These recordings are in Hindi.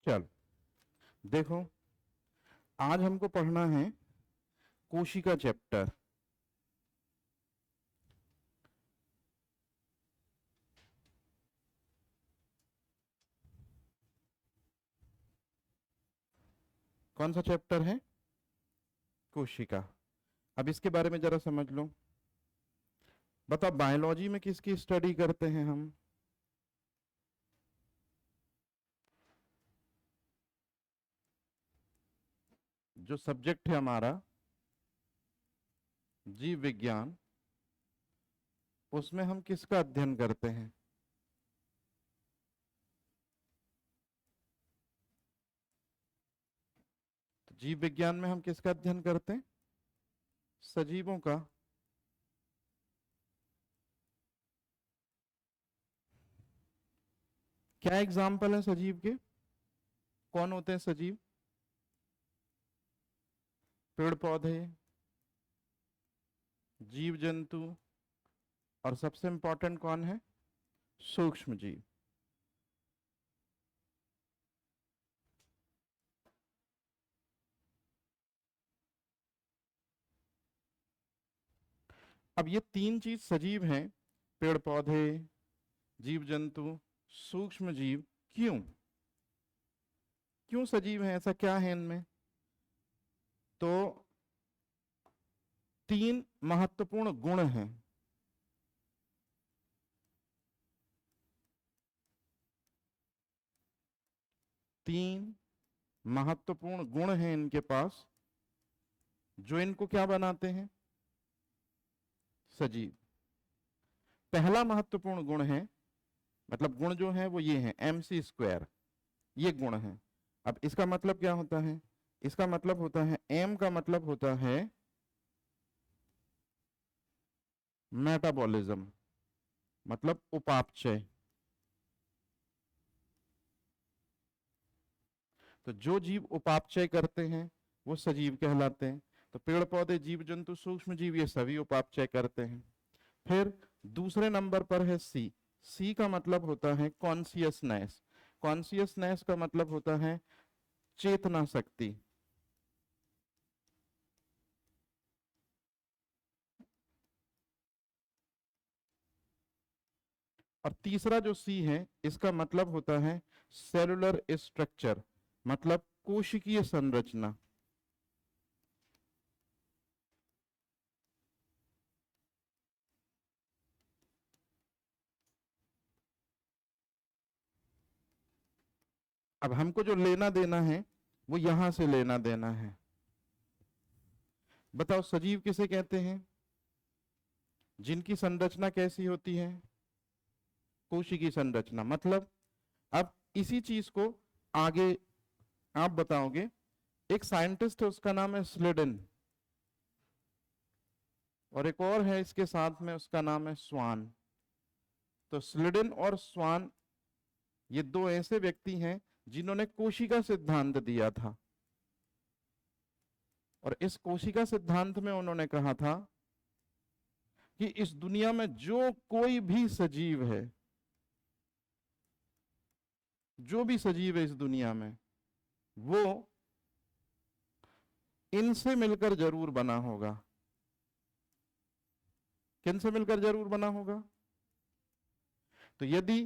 चल देखो, आज हमको पढ़ना है कोशिका चैप्टर। कौन सा चैप्टर है? कोशिका। अब इसके बारे में जरा समझ लो। बताओ, बायोलॉजी में किसकी स्टडी करते हैं हम? जो सब्जेक्ट है हमारा जीव विज्ञान, उसमें हम किसका अध्ययन करते हैं? तो जीव विज्ञान में हम किसका अध्ययन करते हैं? सजीवों का। क्या एग्जाम्पल है सजीव के? कौन होते हैं सजीव? पेड़ पौधे, जीव जंतु, और सबसे इंपॉर्टेंट कौन है? सूक्ष्म जीव। अब ये तीन चीज सजीव हैं, पेड़ पौधे, जीव जंतु, सूक्ष्म जीव। क्यों क्यों सजीव हैं? ऐसा क्या है इनमें? तो तीन महत्वपूर्ण गुण हैं। तीन महत्वपूर्ण गुण हैं इनके पास, जो इनको क्या बनाते हैं? सजीव। पहला महत्वपूर्ण गुण है, मतलब गुण जो है वो ये है, mc²। ये गुण है। अब इसका मतलब क्या होता है? इसका मतलब होता है, m का मतलब होता है मेटाबॉलिज्म, मतलब उपापचय। तो जो जीव उपापचय करते हैं वो सजीव कहलाते हैं। तो पेड़ पौधे, जीव जंतु, सूक्ष्म जीव, ये सभी उपापचय करते हैं। फिर दूसरे नंबर पर है सी। सी का मतलब होता है कॉन्सियसनेस। कॉन्सियसनेस का मतलब होता है चेतना शक्ति। और तीसरा जो सी है, इसका मतलब होता है सेलुलर स्ट्रक्चर, मतलब कोशिकीय संरचना। अब हमको जो लेना देना है वो यहां से लेना देना है। बताओ, सजीव किसे कहते हैं? जिनकी संरचना कैसी होती है? कोशिकीय संरचना। मतलब अब इसी चीज को आगे आप बताओगे। एक साइंटिस्ट है, उसका नाम है स्लेडन, और एक और है इसके साथ में, उसका नाम है स्वान। तो स्लेडन और स्वान, ये दो ऐसे व्यक्ति हैं जिन्होंने कोशिका सिद्धांत दिया था। और इस कोशिका सिद्धांत में उन्होंने कहा था कि इस दुनिया में जो कोई भी सजीव है, जो भी सजीव है इस दुनिया में, वो इनसे मिलकर जरूर बना होगा। किनसे मिलकर जरूर बना होगा? तो यदि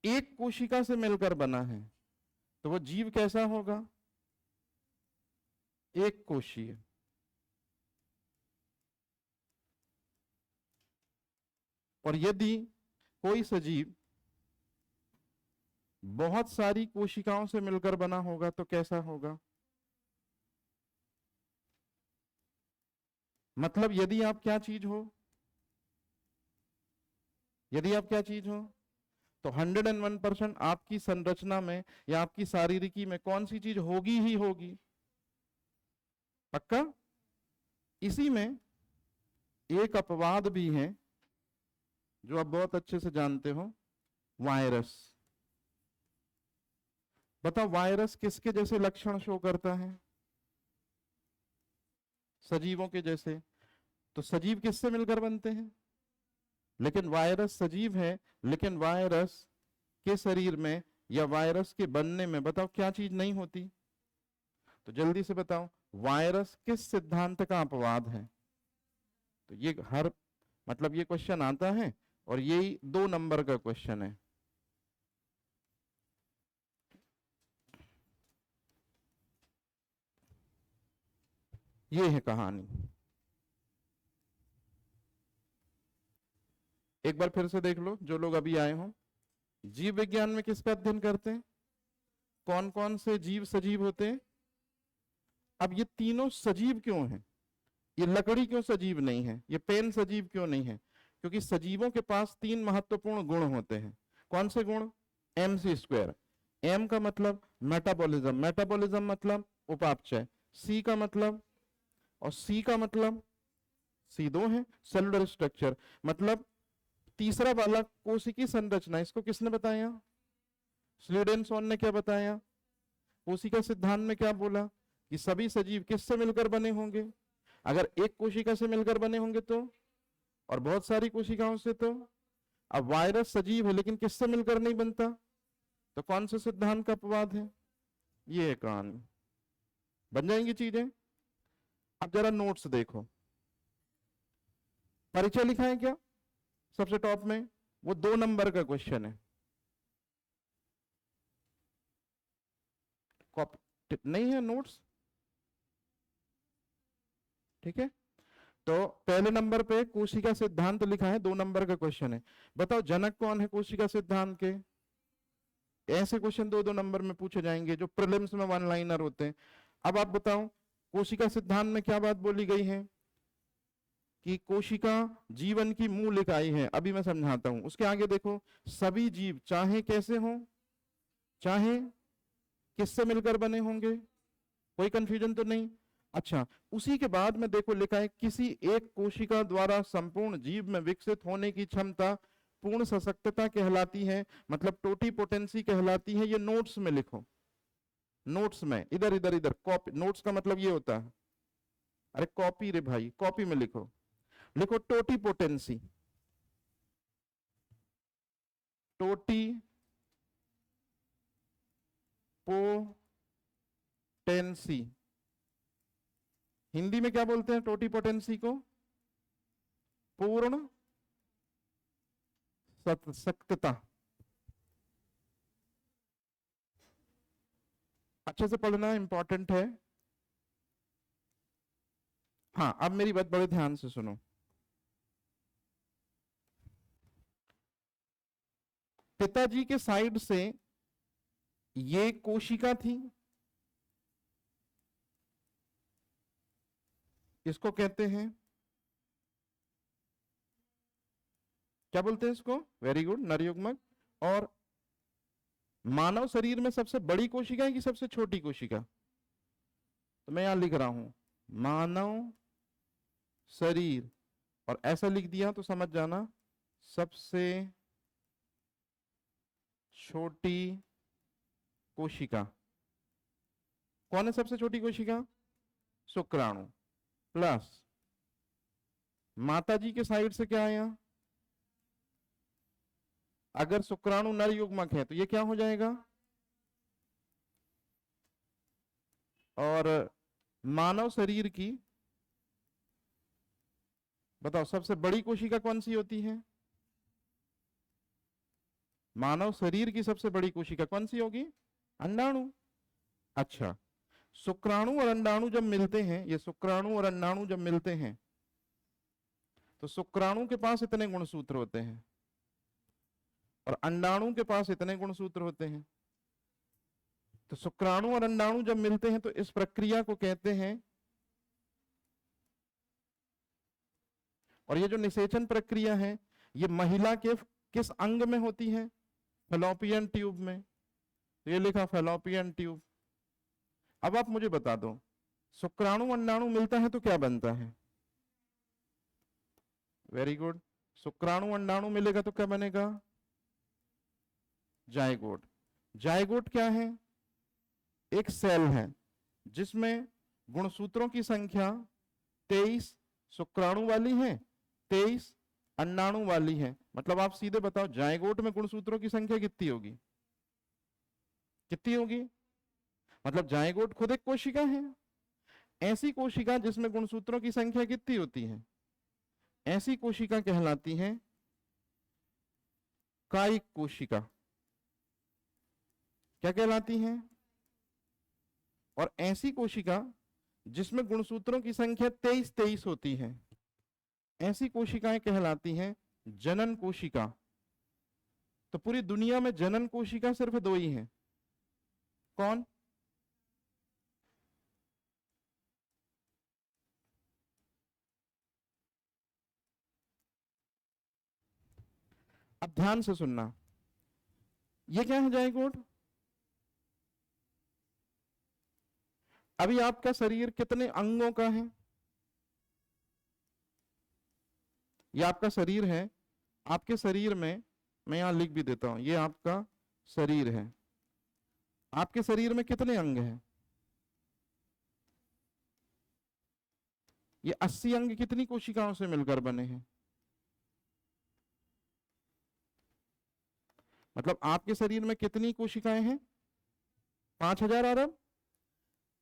एक कोशिका से मिलकर बना है तो वो जीव कैसा होगा? एक कोशीय। और यदि कोई सजीव बहुत सारी कोशिकाओं से मिलकर बना होगा तो कैसा होगा? मतलब यदि आप क्या चीज हो, यदि आप क्या चीज हो, तो 101% आपकी संरचना में या आपकी शारीरिकी में कौन सी चीज होगी ही होगी। पक्का? इसी में एक अपवाद भी है जो आप बहुत अच्छे से जानते हो, वायरस। बताओ, वायरस किसके जैसे लक्षण शो करता है? सजीवों के जैसे। तो सजीव किससे मिलकर बनते हैं? लेकिन वायरस सजीव है, लेकिन वायरस के शरीर में या वायरस के बनने में बताओ क्या चीज नहीं होती? तो जल्दी से बताओ, वायरस किस सिद्धांत का अपवाद है? तो ये हर मतलब ये क्वेश्चन आता है और यही 2 नंबर का क्वेश्चन है। ये है कहानी। एक बार फिर से देख लो जो लोग अभी आए हो। जीव विज्ञान में किसका अध्ययन करते हैं? कौन कौन से जीव सजीव होते हैं? अब ये तीनों सजीव क्यों हैं? ये लकड़ी क्यों सजीव नहीं है? ये पेन सजीव क्यों नहीं है? क्योंकि सजीवों के पास 3 महत्वपूर्ण गुण होते हैं। कौन से गुण? mc²। m का मतलब मेटाबॉलिज्म, मेटाबॉलिज्म मतलब उपापचय। c का मतलब, और c का मतलब, C2 है सेलुलर स्ट्रक्चर, मतलब तीसरा वाला कोशिकी संरचना। इसको किसने बताया? स्वीडेनसॉन ने क्या बताया? कोशिका सिद्धांत में क्या बोला कि सभी सजीव किससे मिलकर बने होंगे? अगर एक कोशिका से मिलकर बने होंगे तो, और बहुत सारी कोशिकाओं से तो। अब वायरस सजीव है लेकिन किससे मिलकर नहीं बनता, तो कौन से सिद्धांत का अपवाद है? ये है कहानी। बन जाएंगी चीजें। अब जरा नोट्स देखो, परिचय लिखा है क्या सबसे टॉप में? वो 2 नंबर का क्वेश्चन है। कॉपी नहीं है नोट्स? ठीक है, तो पहले नंबर पे कोशिका सिद्धांत लिखा है, 2 नंबर का क्वेश्चन है। बताओ जनक कौन है कोशिका सिद्धांत के? ऐसे क्वेश्चन 2-2 नंबर में पूछे जाएंगे जो प्रीलिम्स में 1 लाइनर होते हैं। अब आप बताओ कोशिका सिद्धांत में क्या बात बोली गई है कि कोशिका जीवन की मूल इकाई है। अभी मैं समझाता हूं, उसके आगे देखो, सभी जीव चाहे कैसे हों, चाहे किससे मिलकर बने होंगे, कोई कंफ्यूजन तो नहीं? अच्छा, उसी के बाद में देखो लिखा है किसी एक कोशिका द्वारा संपूर्ण जीव में विकसित होने की क्षमता पूर्ण सशक्तता कहलाती है, मतलब टोटीपोटेंसी कहलाती है। ये नोट्स में लिखो, नोट्स में इधर इधर इधर कॉपी। नोट्स का मतलब ये होता है, अरे कॉपी रे भाई, कॉपी में लिखो, लिखो टोटीपोटेंसी। टोटी पोटेंसी हिंदी में क्या बोलते हैं? टोटीपोटेंसी को पूर्ण सशक्तता। अच्छे से पढ़ना इंपॉर्टेंट है। हाँ, अब मेरी बात बड़े ध्यान से सुनो। पिताजी के साइड से ये कोशिका थी, इसको कहते हैं, क्या बोलते हैं इसको? वेरी गुड, नरयुग्मक। और मानव शरीर में सबसे बड़ी कोशिका है कि सबसे छोटी कोशिका? तो मैं यहां लिख रहा हूं मानव शरीर, और ऐसा लिख दिया तो समझ जाना सबसे छोटी कोशिका। कौन है सबसे छोटी कोशिका? शुक्राणु। प्लस माताजी के साइड से क्या आया? अगर शुक्राणु नर युग्मक है तो ये क्या हो जाएगा? और मानव शरीर की बताओ सबसे बड़ी कोशिका कौन सी होती है? मानव शरीर की सबसे बड़ी कोशिका कौन सी होगी? अंडाणु। अच्छा, शुक्राणु और अंडाणु जब मिलते हैं, ये शुक्राणु और अंडाणु जब मिलते हैं तो शुक्राणु के पास इतने गुणसूत्र होते हैं और अंडाणु के पास इतने गुणसूत्र होते हैं। तो शुक्राणु और अंडाणु जब मिलते हैं तो इस प्रक्रिया को कहते हैं, और ये जो निषेचन प्रक्रिया है ये महिला के किस अंग में होती है? फैलोपियन ट्यूब में। तो ये लिखा फैलोपियन ट्यूब। अब आप मुझे बता दो, शुक्राणु अंडाणु मिलता है तो क्या बनता है? वेरी गुड, शुक्राणु अंडाणु मिलेगा तो क्या बनेगा? जायगोट। जायगोट क्या है? एक सेल है जिसमें गुणसूत्रों की संख्या 23 शुक्राणु वाली है, 23 अंडाणु वाली है। मतलब आप सीधे बताओ जायगोट में गुणसूत्रों की संख्या कितनी होगी? कितनी होगी? मतलब जायगोट खुद एक कोशिका है। ऐसी कोशिका जिसमें गुणसूत्रों की संख्या कितनी होती है, ऐसी कोशिका कहलाती है कायिक कोशिका। क्या कहलाती है? और ऐसी कोशिका जिसमें गुणसूत्रों की संख्या 23 होती है, ऐसी कोशिकाएं कहलाती हैं जनन कोशिका। तो पूरी दुनिया में जनन कोशिका सिर्फ 2 ही हैं। कौन? अब ध्यान से सुनना, ये क्या है जायगोट? अभी आपका शरीर कितने अंगों का है? ये आपका शरीर है। आपके शरीर में, मैं यहां लिख भी देता हूं, ये आपका शरीर है। आपके शरीर में कितने अंग हैं? ये 80 अंग कितनी कोशिकाओं से मिलकर बने हैं? मतलब आपके शरीर में कितनी कोशिकाएं हैं? 5000 अरब।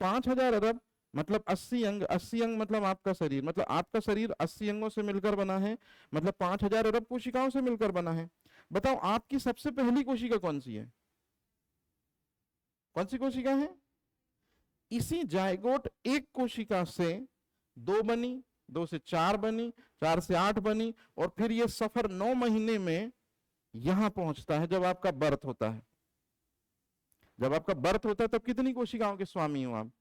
5000 अरब मतलब 80 अंग। 80 अंग मतलब आपका शरीर, मतलब आपका शरीर 80 अंगों से मिलकर बना है, मतलब 5000 अरब कोशिकाओं से मिलकर बना है। बताओ आपकी सबसे पहली कोशिका कौन सी है? कौन सी कोशिका है? इसी जायगोट एक कोशिका से 2 बनी, 2 से 4 बनी, 4 से 8 बनी, और फिर ये सफर 9 महीने में यहां पहुंचता है जब आपका बर्थ होता है। जब आपका बर्थ होता है तब कितनी कोशिकाओं के स्वामी हो आप?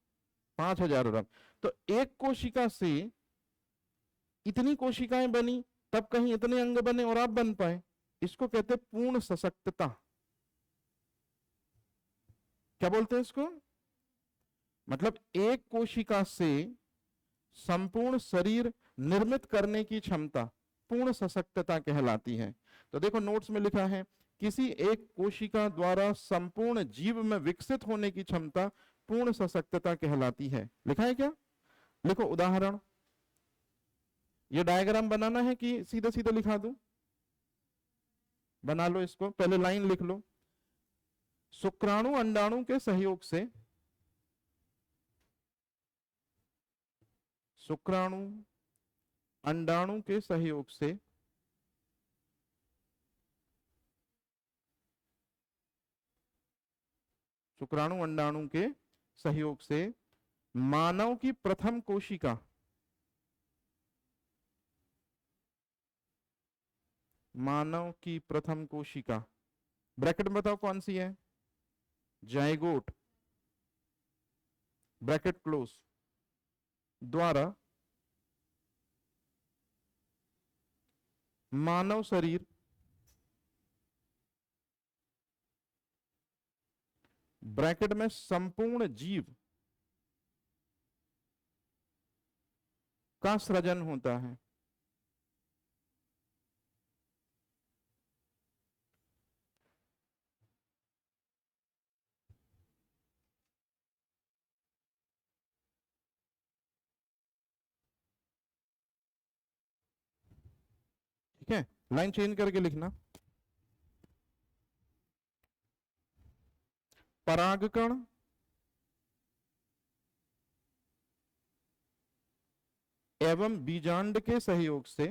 5000 अरब। तो एक कोशिका से इतनी कोशिकाएं बनी, तब कहीं इतने अंग बने और आप बन पाए। इसको कहते हैं पूर्ण सशक्तता। क्या बोलते हैं इसको? मतलब एक कोशिका से संपूर्ण शरीर निर्मित करने की क्षमता पूर्ण सशक्तता कहलाती है। तो देखो नोट्स में लिखा है, किसी एक कोशिका द्वारा संपूर्ण जीव में विकसित होने की क्षमता पूर्ण सशक्तता कहलाती है। लिखा है क्या? लिखो उदाहरण। ये डायग्राम बनाना है कि सीधे सीधे लिखा दूं? बना लो इसको, पहले लाइन लिख लो। शुक्राणु अंडाणु के सहयोग से, शुक्राणु अंडाणु के सहयोग से शुक्राणु अंडाणु के सहयोग से मानव की प्रथम कोशिका, मानव की प्रथम कोशिका, ब्रैकेट में बताओ कौन सी है? जायगोट, ब्रैकेट क्लोज, द्वारा मानव शरीर ब्रैकेट में संपूर्ण जीव का सृजन होता है। ठीक है, लाइन चेंज करके लिखना। परागकण एवं बीजांड के सहयोग से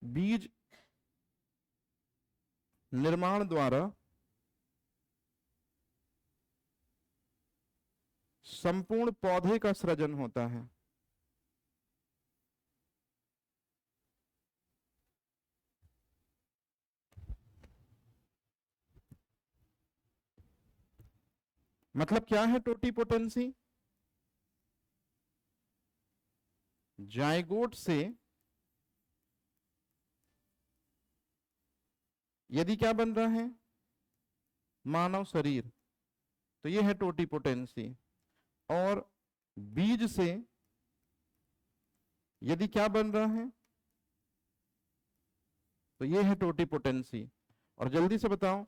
बीज निर्माण द्वारा संपूर्ण पौधे का सृजन होता है। मतलब क्या है टोटीपोटेंसी? जायगोट से यदि क्या बन रहा है? मानव शरीर, तो ये है टोटीपोटेंसी। और बीज से यदि क्या बन रहा है? तो ये है टोटीपोटेंसी। और जल्दी से बताओ,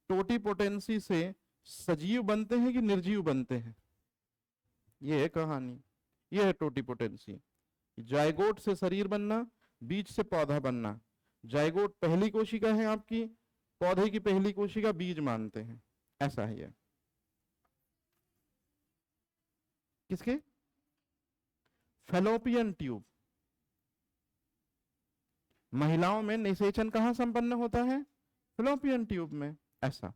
टोटीपोटेंसी से सजीव बनते हैं कि निर्जीव बनते हैं? ये है कहानी। ये है टोटिपोटेंसी। जायगोट से शरीर बनना, बीज से पौधा बनना। जायगोट पहली कोशिका है आपकी, पौधे की पहली कोशिका बीज मानते हैं, ऐसा है ये। किसके? Fallopian tube. महिलाओं में निषेचन कहां संपन्न होता है? फैलोपियन ट्यूब में, ऐसा।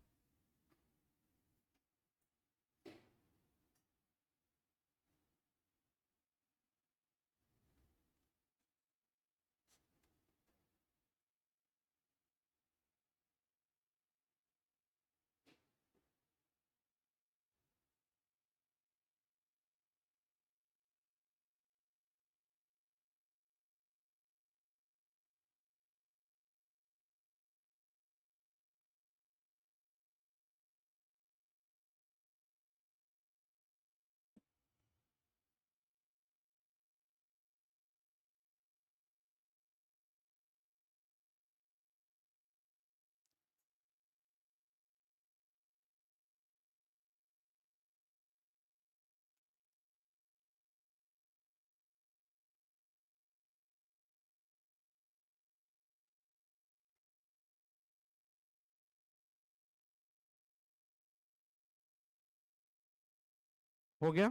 हो गया?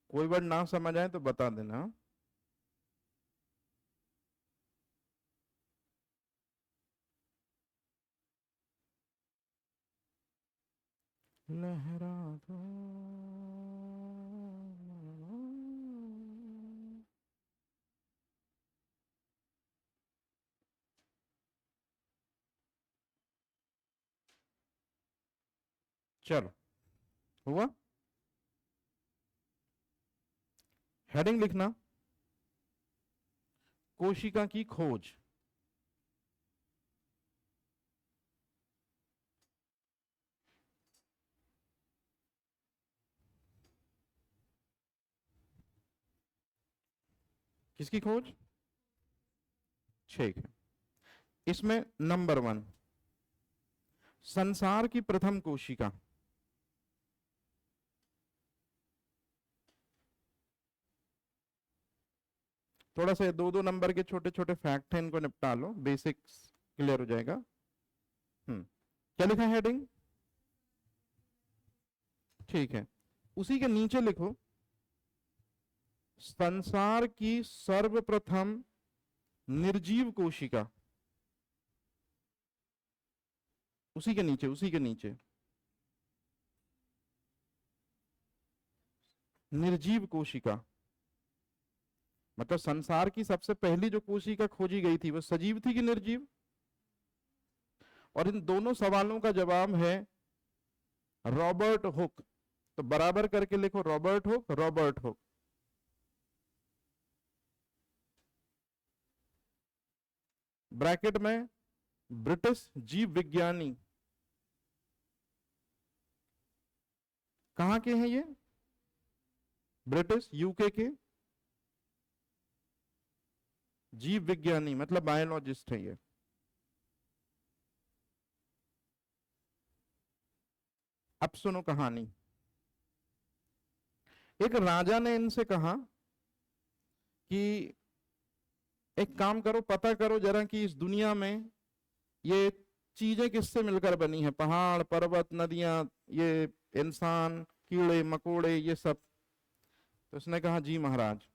कोई वर्ड ना समझ आए तो बता देना। लहरा दो। चलो, हुआ? हेडिंग लिखना, कोशिका की खोज। किसकी खोज? ठीक है। इसमें नंबर 1, संसार की प्रथम कोशिका। थोड़ा सा 2-2 नंबर के छोटे छोटे फैक्ट हैं, इनको निपटा लो, बेसिक्स क्लियर हो जाएगा। क्या लिखा है हेडिंग? ठीक है। उसी के नीचे लिखो, संसार की सर्वप्रथम निर्जीव कोशिका। उसी के नीचे, उसी के नीचे निर्जीव कोशिका। मतलब संसार की सबसे पहली जो कोशिका खोजी गई थी वो सजीव थी कि निर्जीव? और इन दोनों सवालों का जवाब है रॉबर्ट हुक। तो बराबर करके लिखो, Robert Hooke, Robert Hooke. Bracket में ब्रिटिश जीव विज्ञानी। कहां के हैं ये? ब्रिटिश, यूके के जीव विज्ञानी, मतलब बायोलॉजिस्ट है ये। अब सुनो कहानी। एक राजा ने इनसे कहा कि एक काम करो, पता करो जरा कि इस दुनिया में ये चीजें किससे मिलकर बनी है, पहाड़, पर्वत, नदियां, ये इंसान, कीड़े मकोड़े, ये सब। तो उसने कहा जी महाराज।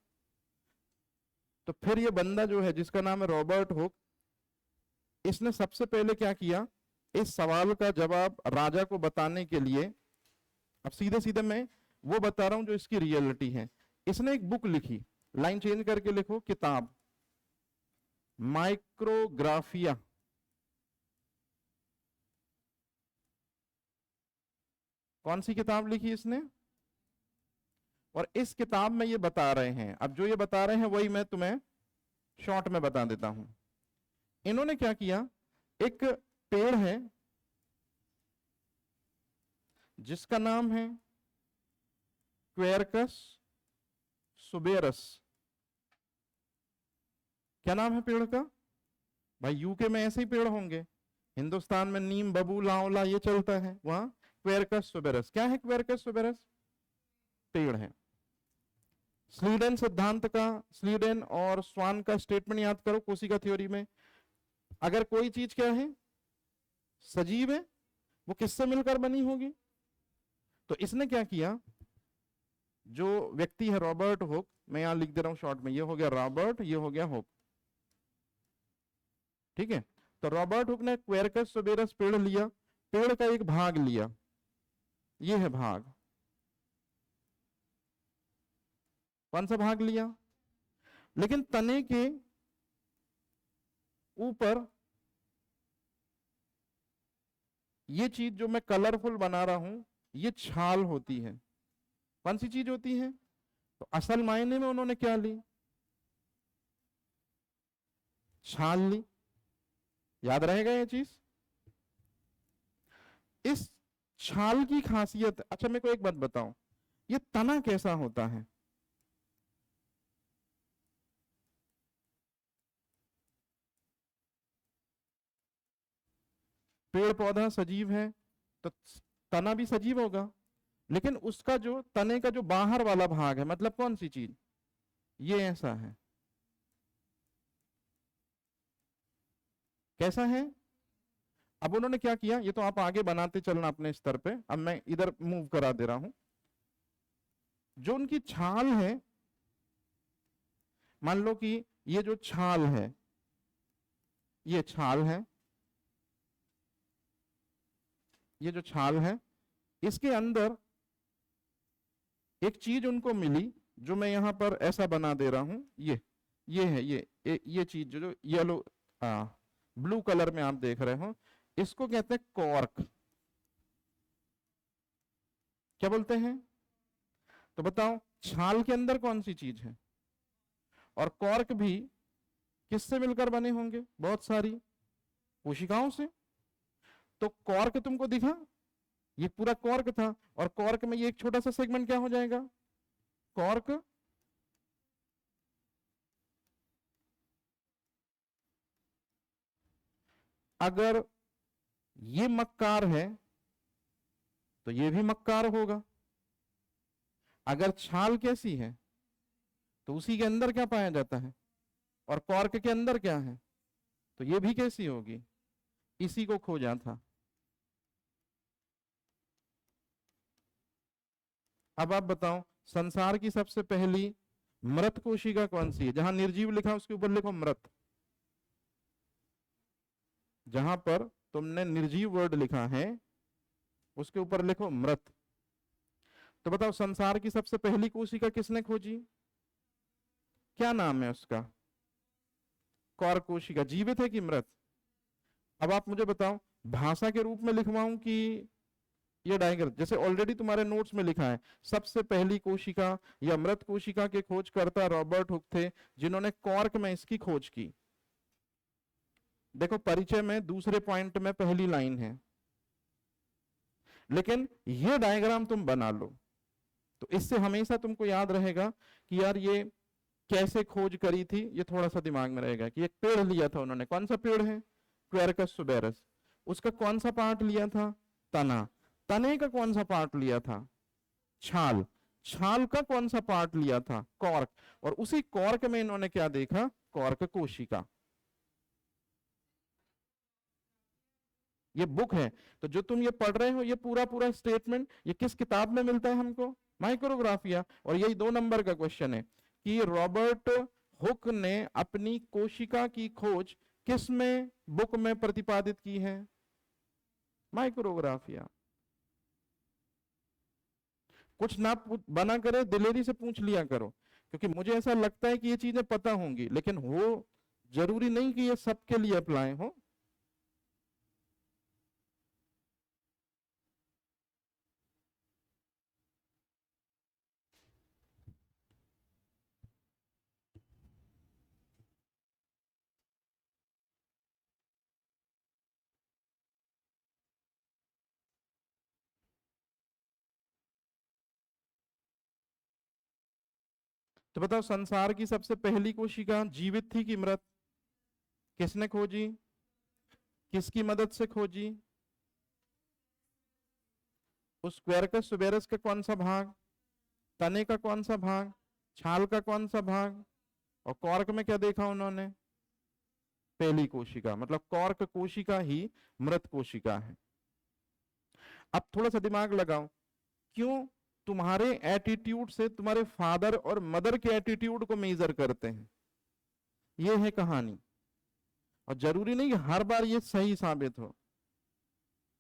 तो फिर ये बंदा जो है जिसका नाम है रॉबर्ट हुक, इसने सबसे पहले क्या किया, इस सवाल का जवाब राजा को बताने के लिए, अब सीधे सीधे मैं वो बता रहा हूं जो इसकी रियलिटी है, इसने एक बुक लिखी। लाइन चेंज करके लिखो, किताब माइक्रोग्राफिया। कौन सी किताब लिखी इसने? और इस किताब में ये बता रहे हैं, अब जो ये बता रहे हैं वही मैं तुम्हें शॉर्ट में बता देता हूं। इन्होंने क्या किया, एक पेड़ है जिसका नाम है क्वेरकस सुबेरस। क्या नाम है पेड़ का? भाई यूके में ऐसे ही पेड़ होंगे, हिंदुस्तान में नीम, बबूल, आंवला ये चलता है, वहां क्वेरकस सुबेरस। क्या है क्वेरकस सुबेरस? पेड़ है। स्लीडेन सिद्धांत का, स्लीडेन और स्वान का स्टेटमेंट याद करो कोशिका थ्योरी में, अगर कोई चीज क्या है, सजीव है, वो किससे मिलकर बनी होगी? तो इसने क्या किया, जो व्यक्ति है रॉबर्ट हुक, मैं यहां लिख दे रहा हूं शॉर्ट में, ये हो गया रॉबर्ट, ये हो गया हुक, ठीक है। तो रॉबर्ट हुक ने क्वेरकस सुबेरस पेड़ लिया, पेड़ का एक भाग लिया, ये है भाग, कौन सा भाग लिया? लेकिन तने के ऊपर ये चीज जो मैं कलरफुल बना रहा हूं, ये छाल होती है। कौन सी चीज होती है? तो असल मायने में उन्होंने क्या ली? छाल ली। याद रहेगा ये चीज? इस छाल की खासियत, अच्छा मेरे को एक बात बताओ, ये तना कैसा होता है? पेड़ पौधा सजीव है तो तना भी सजीव होगा, लेकिन उसका जो तने का जो बाहर वाला भाग है, मतलब कौन सी चीज, ये ऐसा है। कैसा है? अब उन्होंने क्या किया, ये तो आप आगे बनाते चलना अपने स्तर पे, अब मैं इधर मूव करा दे रहा हूं। जो उनकी छाल है, मान लो कि ये जो छाल है, ये छाल है, ये जो छाल है, इसके अंदर एक चीज उनको मिली, जो मैं यहां पर ऐसा बना दे रहा हूं, ये है, ये चीज जो येलो ब्लू कलर में आप देख रहे हो, इसको कहते हैं कॉर्क। क्या बोलते हैं? तो बताओ, छाल के अंदर कौन सी चीज है? और कॉर्क भी किससे मिलकर बने होंगे? बहुत सारी कोशिकाओं से। तो कॉर्क तुमको दिखा, ये पूरा कॉर्क था, और कॉर्क में ये एक छोटा सा सेगमेंट क्या हो जाएगा? कॉर्क। अगर ये मक्कार है तो ये भी मक्कार होगा। अगर छाल कैसी है तो उसी के अंदर क्या पाया जाता है, और कॉर्क के अंदर क्या है, तो ये भी कैसी होगी? इसी को खोजा था। अब आप बताओ, संसार की सबसे पहली मृत कोशिका कौन सी है? जहां निर्जीव लिखा उसके ऊपर लिखो मृत, जहां पर तुमने निर्जीव वर्ड लिखा है उसके ऊपर लिखो मृत। तो बताओ, संसार की सबसे पहली कोशिका किसने खोजी? क्या नाम है उसका? कॉर्क कोशिका। जीवित है कि मृत? अब आप मुझे बताओ, भाषा के रूप में लिखवाऊं कि ये डायग्राम, जैसे ऑलरेडी तुम्हारे नोट्स में लिखा है, सबसे पहली कोशिका या मृत कोशिका के खोजकर्ता रॉबर्ट हुक थे, जिन्होंने कॉर्क में इसकी खोज की। देखो, परिचय में दूसरे पॉइंट में पहली लाइन है, लेकिन ये डायग्राम तुम बना लो तो इससे हमेशा तुमको याद रहेगा कि यार ये कैसे खोज करी थी, ये थोड़ा सा दिमाग में रहेगा कि एक पेड़ लिया था उन्होंने, कौन सा पेड़ है? क्वेरकस सुबेरस। उसका कौन सा पार्ट लिया था? तना। तने का कौन सा पार्ट लिया था? छाल। छाल का कौन सा पार्ट लिया था? कॉर्क। और उसी कॉर्क में इन्होंने क्या देखा? कॉर्क कोशिका। ये बुक है, तो जो तुम ये पढ़ रहे हो, ये पूरा पूरा स्टेटमेंट ये किस किताब में मिलता है हमको? माइक्रोग्राफिया। और यही 2 नंबर का क्वेश्चन है कि रॉबर्ट हुक ने अपनी कोशिका की खोज किस में बुक में प्रतिपादित की है? माइक्रोग्राफिया। कुछ ना बना करे, दिलेरी से पूछ लिया करो, क्योंकि मुझे ऐसा लगता है कि ये चीजें पता होंगी, लेकिन वो जरूरी नहीं कि ये सबके लिए अप्लाई हो। तो बताओ, संसार की सबसे पहली कोशिका जीवित थी कि मृत? किसने खोजी? किसकी मदद से खोजी? उस क्वेरकस सुबेरस का कौन सा भाग, तने का कौन सा भाग, छाल का कौन सा भाग, और कॉर्क में क्या देखा उन्होंने, पहली कोशिका, मतलब कॉर्क कोशिका ही मृत कोशिका है। अब थोड़ा सा दिमाग लगाओ, क्यों तुम्हारे एटीट्यूड से तुम्हारे फादर और मदर के एटीट्यूड को मेजर करते हैं, ये है कहानी। और जरूरी नहीं हर बार ये सही साबित हो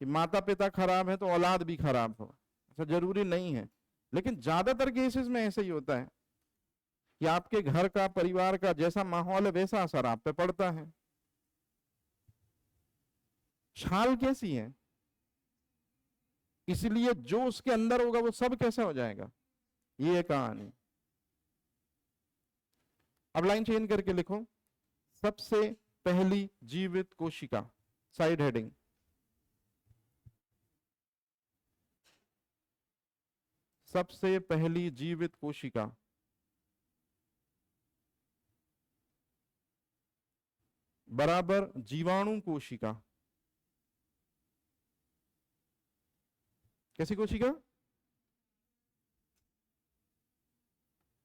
कि माता पिता खराब है तो औलाद भी खराब हो, ऐसा जरूरी नहीं है, लेकिन ज्यादातर केसेस में ऐसे ही होता है कि आपके घर का, परिवार का जैसा माहौल है वैसा असर आप पे पड़ता है। छाल कैसी है, इसलिए जो उसके अंदर होगा वो सब कैसा हो जाएगा, ये है कहानी। अब लाइन चेंज करके लिखो, सबसे पहली जीवित कोशिका, साइड हेडिंग, सबसे पहली जीवित कोशिका, बराबर जीवाणु कोशिका। कैसी कोशिका,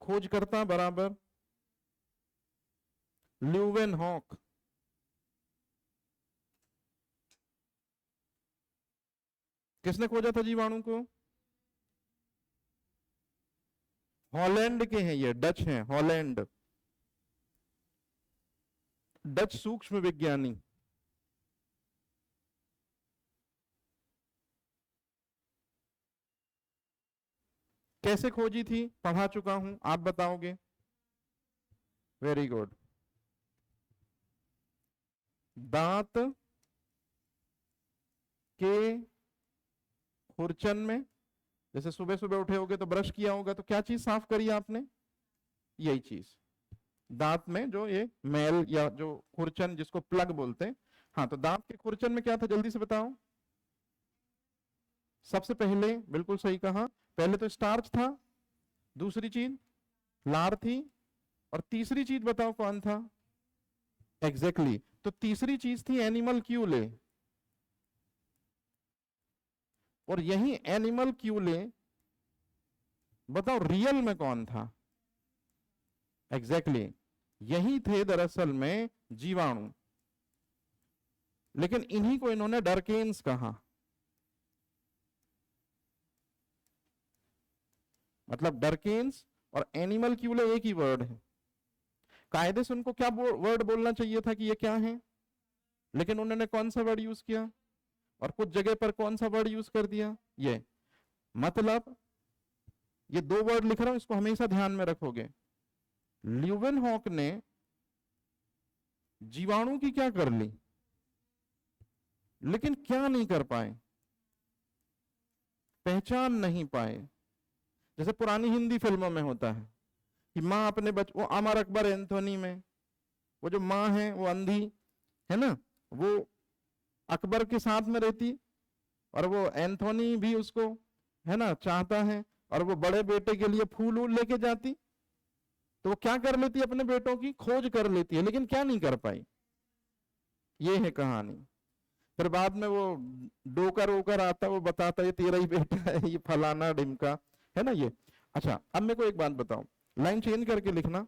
खोजकर्ता बराबर ल्यूवेनहॉक। किसने खोजा था जीवाणु को, हॉलैंड के हैं, ये डच हैं, हॉलैंड, डच सूक्ष्म विज्ञानी। कैसे खोजी थी, पढ़ा चुका हूं, आप बताओगे, वेरी गुड। दांत के खुरचन में, जैसे सुबह सुबह उठे होगे तो ब्रश किया होगा, तो क्या चीज साफ करी आपने, यही चीज, दांत में जो ये मैल या जो खुरचन जिसको प्लग बोलते हैं, हाँ, तो दांत के खुरचन में क्या था, जल्दी से बताओ। सबसे पहले, बिल्कुल सही कहा, पहले तो स्टार्च था, दूसरी चीज लार थी, और तीसरी चीज बताओ कौन था, एग्जैक्टली तो तीसरी चीज थी एनिमल क्यूले। और यही एनिमल क्यूले बताओ रियल में कौन था, एग्जैक्टली यही थे दरअसल में जीवाणु, लेकिन इन्हीं को इन्होंने डरकेन्स कहा। मतलब डरकेन्स और एनिमल क्यूले एक ही वर्ड है, कायदे से उनको क्या वर्ड बोलना चाहिए था कि ये क्या है, लेकिन उन्होंने कौन सा वर्ड यूज किया, और कुछ जगह पर कौन सा वर्ड यूज कर दिया, ये। मतलब ये दो वर्ड लिख रहा हूं, इसको हमेशा ध्यान में रखोगे। ल्यूवेनहॉक ने जीवाणु की क्या कर ली, लेकिन क्या नहीं कर पाए, पहचान नहीं पाए। जैसे पुरानी हिंदी फिल्मों में होता है कि माँ अपने वो अमर अकबर एंथोनी में वो जो माँ है वो अंधी है ना, वो अकबर के साथ में रहती, और वो एंथोनी भी उसको है ना चाहता है, और वो बड़े बेटे के लिए फूल वूल लेके जाती, तो वो क्या कर लेती है, अपने बेटों की खोज कर लेती है, लेकिन क्या नहीं कर पाई, ये है कहानी। फिर बाद में वो डोकर वोकर आता, वो बताता ये तेरा ही बेटा है, ये फलाना ढिमका है ना ये। अच्छा, अब मेरे को एक बात बताओ, लाइन चेंज करके लिखना,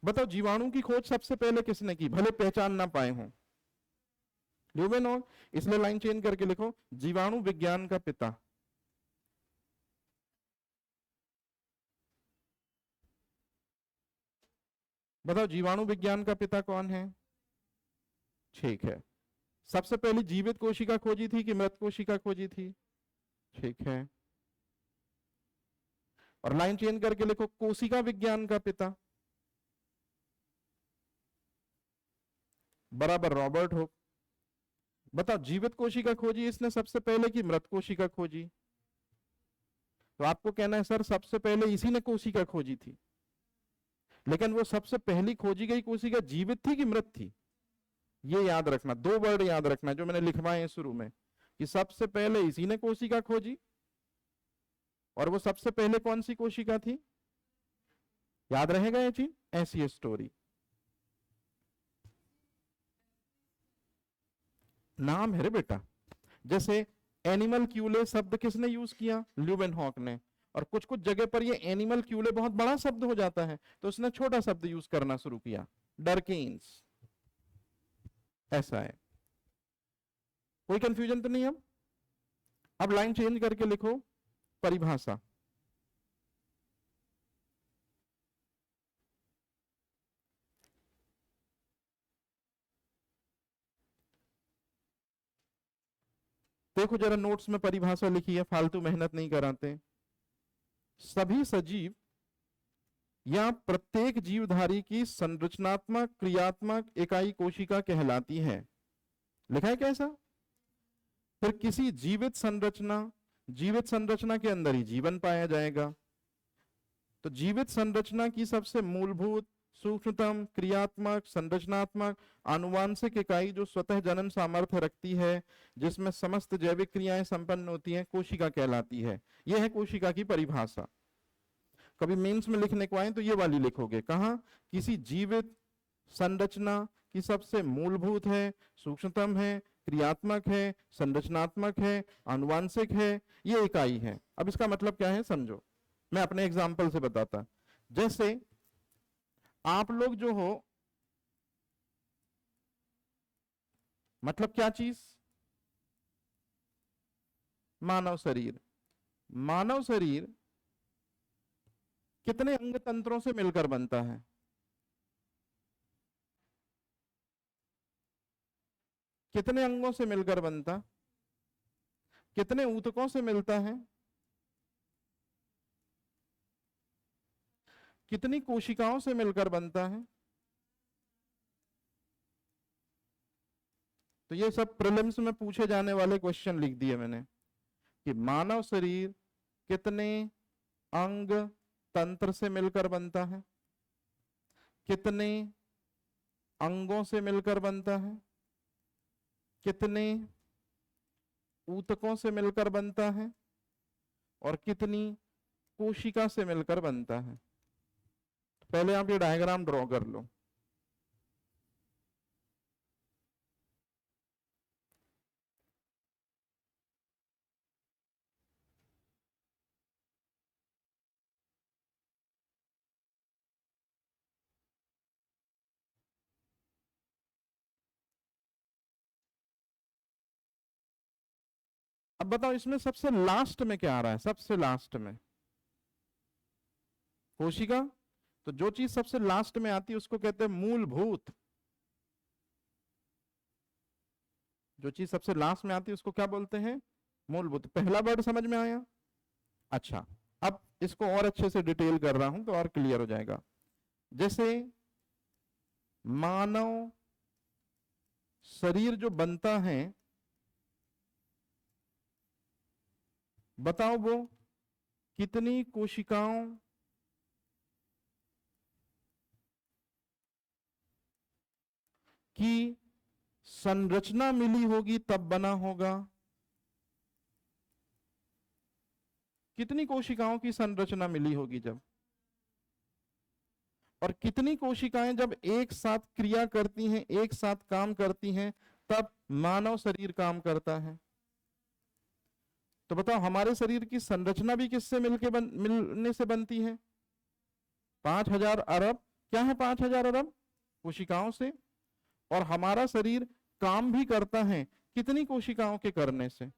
बताओ जीवाणु की खोज सबसे पहले किसने की, भले पहचान ना पाए हों, ल्यूवेनहॉक, इसलिए लाइन चेंज करके लिखो, जीवाणु विज्ञान का पिता। बताओ जीवाणु विज्ञान का पिता कौन है, ठीक है। सबसे पहली जीवित कोशिका खोजी थी कि मृत कोशिका खोजी थी, ठीक है। और लाइन चेंज करके लिखो, कोशिका विज्ञान का पिता बराबर रॉबर्ट हुक। बताओ जीवित कोशिका खोजी इसने सबसे पहले कि मृत कोशिका खोजी, तो आपको कहना है सर सबसे पहले इसी ने कोशिका खोजी थी, लेकिन वो सबसे पहली खोजी गई कोशिका जीवित थी कि मृत थी, ये याद रखना, दो वर्ड याद रखना जो मैंने लिखवाए हैं शुरू में, कि सबसे पहले इसी ने कोशिका खोजी, और वो सबसे पहले कौन सी कोशिका थी, याद रहेगा ये चीज, ऐसी है स्टोरी। नाम है रे बेटा, जैसे एनिमल क्यूले शब्द किसने यूज किया? ल्यूवेनहॉक ने। और कुछ कुछ जगह पर ये एनिमल क्यूले बहुत बड़ा शब्द हो जाता है, तो उसने छोटा शब्द यूज करना शुरू किया, डरकेन्स। ऐसा है। कोई कंफ्यूजन तो नहीं? अब लाइन चेंज करके लिखो परिभाषा। देखो जरा नोट्स में परिभाषा लिखी है, फालतू मेहनत नहीं कराते। सभी सजीव या प्रत्येक जीवधारी की संरचनात्मक क्रियात्मक इकाई कोशिका कहलाती है। लिखा है कैसा? फिर किसी जीवित संरचना के अंदर ही जीवन पाया जाएगा। तो जीवित संरचना की सबसे मूलभूत, सूक्ष्मतम, क्रियात्मक, संरचनात्मक, आनुवांशिक इकाई जो स्वतः जनन सामर्थ्य रखती है, जिसमें समस्त जैविक क्रियाएं संपन्न होती हैं, कोशिका कहलाती है। यह है कोशिका की परिभाषा। कभी मेंस में लिखने को आए तो ये वाली लिखोगे। कहां? किसी जीवित संरचना की सबसे मूलभूत है, सूक्ष्मतम है, क्रियात्मक है, संरचनात्मक है, आनुवांशिक है, ये इकाई है। अब इसका मतलब क्या है समझो, मैं अपने एग्जाम्पल से बताता। जैसे आप लोग जो हो, मतलब क्या चीज? मानव शरीर। मानव शरीर कितने अंग तंत्रों से मिलकर बनता है? कितने अंगों से मिलकर बनता? कितने ऊतकों से मिलता है? कितनी कोशिकाओं से मिलकर बनता है? तो ये सब प्रीलिम्स में पूछे जाने वाले क्वेश्चन लिख दिए मैंने कि मानव शरीर कितने अंग तंत्र से मिलकर बनता है, कितने अंगों से मिलकर बनता है, कितने ऊतकों से मिलकर बनता है, और कितनी कोशिका से मिलकर बनता है। पहले आप ये डायग्राम ड्रॉ कर लो। अब बताओ इसमें सबसे लास्ट में क्या आ रहा है? सबसे लास्ट में कोशिका। तो जो चीज सबसे लास्ट में आती है उसको कहते हैं मूलभूत। जो चीज सबसे लास्ट में आती है उसको क्या बोलते हैं? मूलभूत। पहला वर्ड समझ में आया? अच्छा, अब इसको और अच्छे से डिटेल कर रहा हूं तो और क्लियर हो जाएगा। जैसे मानव शरीर जो बनता है, बताओ वो कितनी कोशिकाओं की संरचना मिली होगी तब बना होगा? कितनी कोशिकाओं की संरचना मिली होगी जब? और कितनी कोशिकाएं जब एक साथ क्रिया करती हैं, एक साथ काम करती हैं, तब मानव शरीर काम करता है। तो बताओ हमारे शरीर की संरचना भी किससे मिलने से बनती है? 5000 अरब, क्या है 5000 अरब? कोशिकाओं से। और हमारा शरीर काम भी करता है कितनी कोशिकाओं के करने से?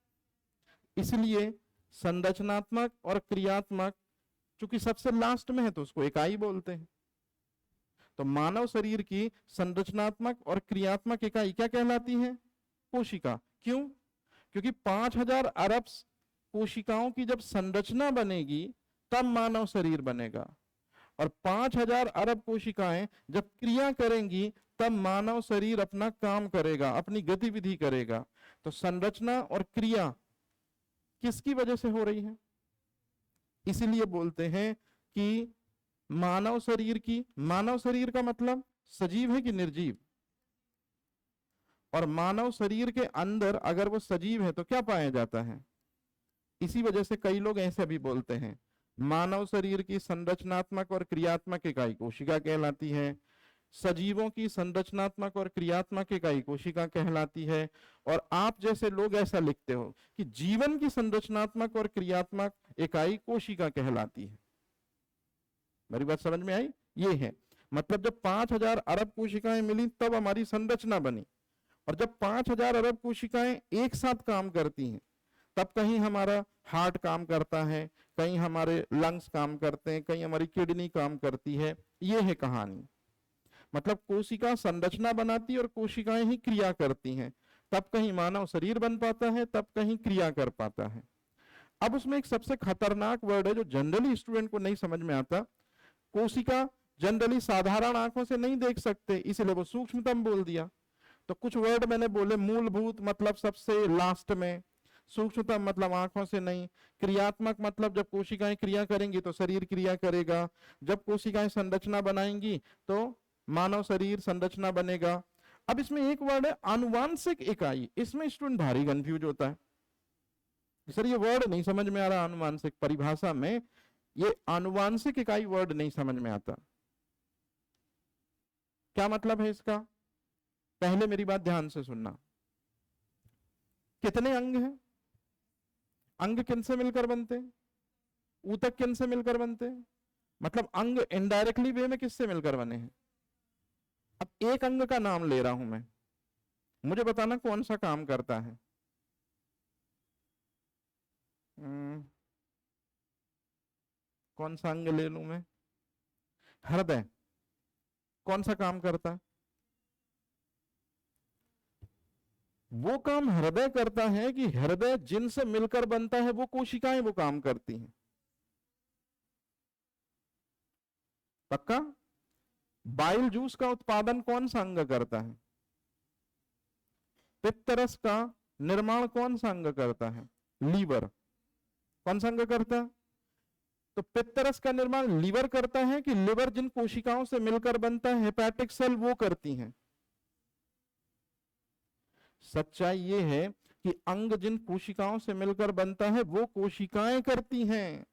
इसलिए संरचनात्मक और क्रियात्मक चूंकि सबसे लास्ट में है तो उसको इकाई बोलते हैं। तो मानव शरीर की संरचनात्मक और क्रियात्मक इकाई क्या कहलाती है? कोशिका। क्यों? क्योंकि 5000 अरब कोशिकाओं की जब संरचना बनेगी तब मानव शरीर बनेगा, और 5000 अरब कोशिकाएं जब क्रिया करेंगी तब मानव शरीर अपना काम करेगा, अपनी गतिविधि करेगा। तो संरचना और क्रिया किसकी वजह से हो रही है? इसीलिए बोलते हैं कि मानव शरीर का मतलब सजीव है कि निर्जीव? और मानव शरीर के अंदर अगर वो सजीव है तो क्या पाया जाता है? इसी वजह से कई लोग ऐसे भी बोलते हैं मानव शरीर की संरचनात्मक और क्रियात्मक इकाई कोशिका कहलाती है, सजीवों की संरचनात्मक और क्रियात्मक इकाई कोशिका कहलाती है। और आप जैसे लोग ऐसा लिखते हो कि जीवन की संरचनात्मक और क्रियात्मक इकाई कोशिका कहलाती है। मेरी बात समझ में आई? ये है मतलब जब 5000 अरब कोशिकाएं मिली तब हमारी संरचना बनी, और जब 5000 अरब कोशिकाएं एक साथ काम करती हैं तब कहीं हमारा हार्ट काम करता है, कहीं हमारे लंग्स काम करते हैं, कहीं हमारी किडनी काम करती है। ये है कहानी। मतलब कोशिका संरचना बनाती है और कोशिकाएं ही क्रिया करती हैं, तब कहीं मानव शरीर बन पाता है, तब कहीं क्रिया कर पाता है। अब उसमें एक सबसे खतरनाक वर्ड है जो जनरली स्टूडेंट को नहीं समझ में आता। कोशिका जनरली साधारण आंखों से नहीं देख सकते, इसलिए वो सूक्ष्मतम बोल दिया। तो कुछ वर्ड मैंने बोले, मूलभूत मतलब सबसे लास्ट में, सूक्ष्मतम मतलब आंखों से नहीं, क्रियात्मक मतलब जब कोशिकाएं क्रिया करेंगी तो शरीर क्रिया करेगा, जब कोशिकाएं संरचना बनाएंगी तो मानव शरीर संरचना बनेगा। अब इसमें एक वर्ड है आनुवांशिक इकाई, इसमें स्टूडेंट भारी कंफ्यूज होता है, सर ये वर्ड नहीं समझ में आ रहा, आनुवांशिक परिभाषा में ये आनुवांशिक इकाई वर्ड नहीं समझ में आता, क्या मतलब है इसका? पहले मेरी बात ध्यान से सुनना। कितने अंग हैं? अंग किन से मिलकर बनते हैं? ऊतक किन से मिलकर बनते हैं? मतलब अंग इनडायरेक्टली वे में किससे मिलकर बने हैं? अब एक अंग का नाम ले रहा हूं मैं, मुझे बताना कौन सा काम करता है। कौन सा अंग ले लूं मैं? हृदय। कौन सा काम करता है? वो काम हृदय करता है कि हृदय जिनसे मिलकर बनता है वो कोशिकाएं वो काम करती हैं। पक्का? बाइल जूस का उत्पादन कौन सा अंग करता है? पित्तरस का निर्माण कौन सा अंग करता है? लीवर। कौन सा अंग करता है? तो पित्तरस का निर्माण लीवर करता है कि लिवर जिन कोशिकाओं से मिलकर बनता है हेपेटिक सेल वो करती हैं? सच्चाई ये है कि अंग जिन कोशिकाओं से मिलकर बनता है वो कोशिकाएं करती हैं।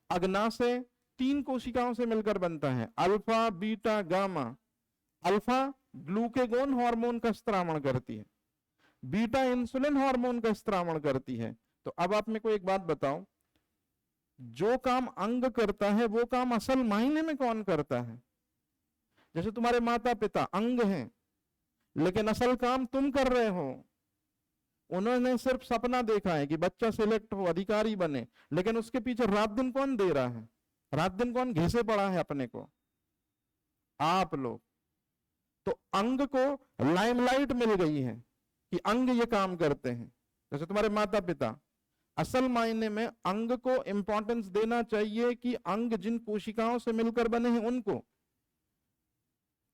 अग्नाशय 3 कोशिकाओं से मिलकर बनता है, alpha beta gamma. Alpha glucagon hormone का स्त्रावण करती है, बीटा इंसुलिन हार्मोन का स्त्रावण करती है। तो अब आप मेरे को एक बात बताओ, जो काम अंग करता है वो काम असल मायने में कौन करता है? जैसे तुम्हारे माता पिता अंग हैं, लेकिन असल काम तुम कर रहे हो। उन्होंने सिर्फ सपना देखा है कि बच्चा सिलेक्ट हो, अधिकारी बने, लेकिन उसके पीछे रात दिन कौन दे रहा है? रात दिन कौन घिसे पड़ा है अपने को? आप लोग। तो अंग को लाइमलाइट मिल गई है कि अंग ये काम करते हैं। जैसे तुम्हारे माता पिता, असल मायने में अंग को इंपॉर्टेंस देना चाहिए कि अंग जिन कोशिकाओं से मिलकर बने हैं उनको।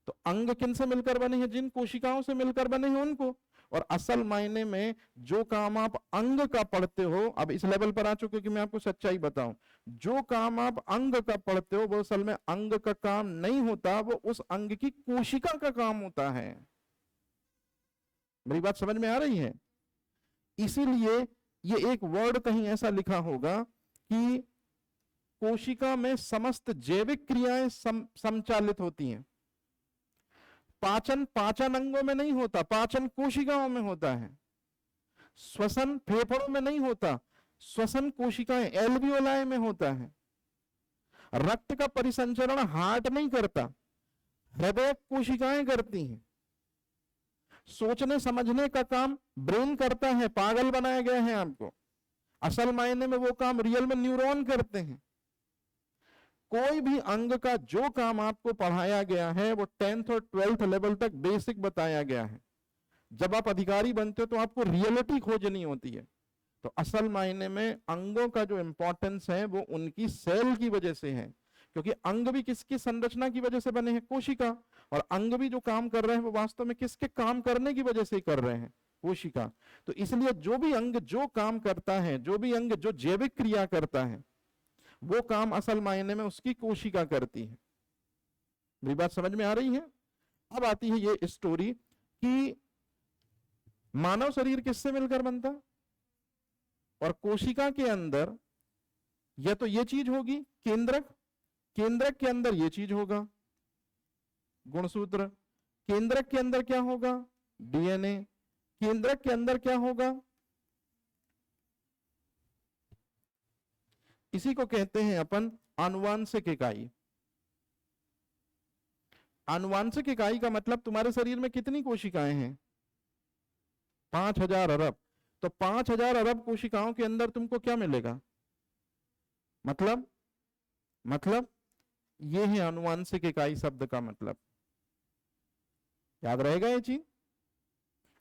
तो अंग किन से मिलकर बने हैं? जिन कोशिकाओं से मिलकर बने हैं उनको। और असल मायने में जो काम आप अंग का पढ़ते हो, अब इस लेवल पर आ चुके कि मैं आपको सच्चाई बताऊं, जो काम आप अंग का पढ़ते हो वो असल में अंग का काम नहीं होता, वो उस अंग की कोशिका का काम होता है। मेरी बात समझ में आ रही है? इसीलिए ये एक वर्ड कहीं ऐसा लिखा होगा कि कोशिका में समस्त जैविक क्रियाएं संचालित होती हैं। पाचन पाचन अंगों में नहीं होता, पाचन कोशिकाओं में होता है। श्वसन फेफड़ों में नहीं होता, श्वसन कोशिकाएं एल्वियोलाई में होता है। रक्त का परिसंचरण हार्ट नहीं करता, हृदय कोशिकाएं करती हैं। सोचने समझने का काम ब्रेन करता है, पागल बनाया गया है आपको। असल मायने में वो काम रियल में न्यूरॉन करते हैं। कोई भी अंग का जो काम आपको पढ़ाया गया है वो 10th और 12th लेवल तक बेसिक बताया गया है। जब आप अधिकारी बनते हो तो आपको रियलिटी खोजनी होती है। तो असल मायने में अंगों का जो इंपॉर्टेंस है वो उनकी सेल की वजह से है, क्योंकि अंग भी किसकी संरचना की वजह से बने हैं? कोशिका। और अंग भी जो काम कर रहे हैं वो वास्तव में किसके काम करने की वजह से कर रहे हैं? कोशिका। तो इसलिए जो भी अंग जो काम करता है, जो भी अंग जो जैविक क्रिया करता है, वो काम असल मायने में उसकी कोशिका करती है। मेरी बात समझ में आ रही है? अब आती है ये स्टोरी कि मानव शरीर किससे मिलकर बनता, और कोशिका के अंदर या तो ये चीज होगी केंद्रक, केंद्रक के अंदर ये चीज होगा, गुणसूत्र। केंद्रक के अंदर क्या होगा? डीएनए। केंद्रक के अंदर क्या होगा? इसी को कहते हैं अपन आनुवांशिक इकाई। आनुवांशिक इकाई का मतलब तुम्हारे शरीर में कितनी कोशिकाएं हैं? 5000 अरब। तो 5000 अरब कोशिकाओं के अंदर तुमको क्या मिलेगा? मतलब ये है आनुवांशिक इकाई शब्द का मतलब। याद रहेगा ये चीज?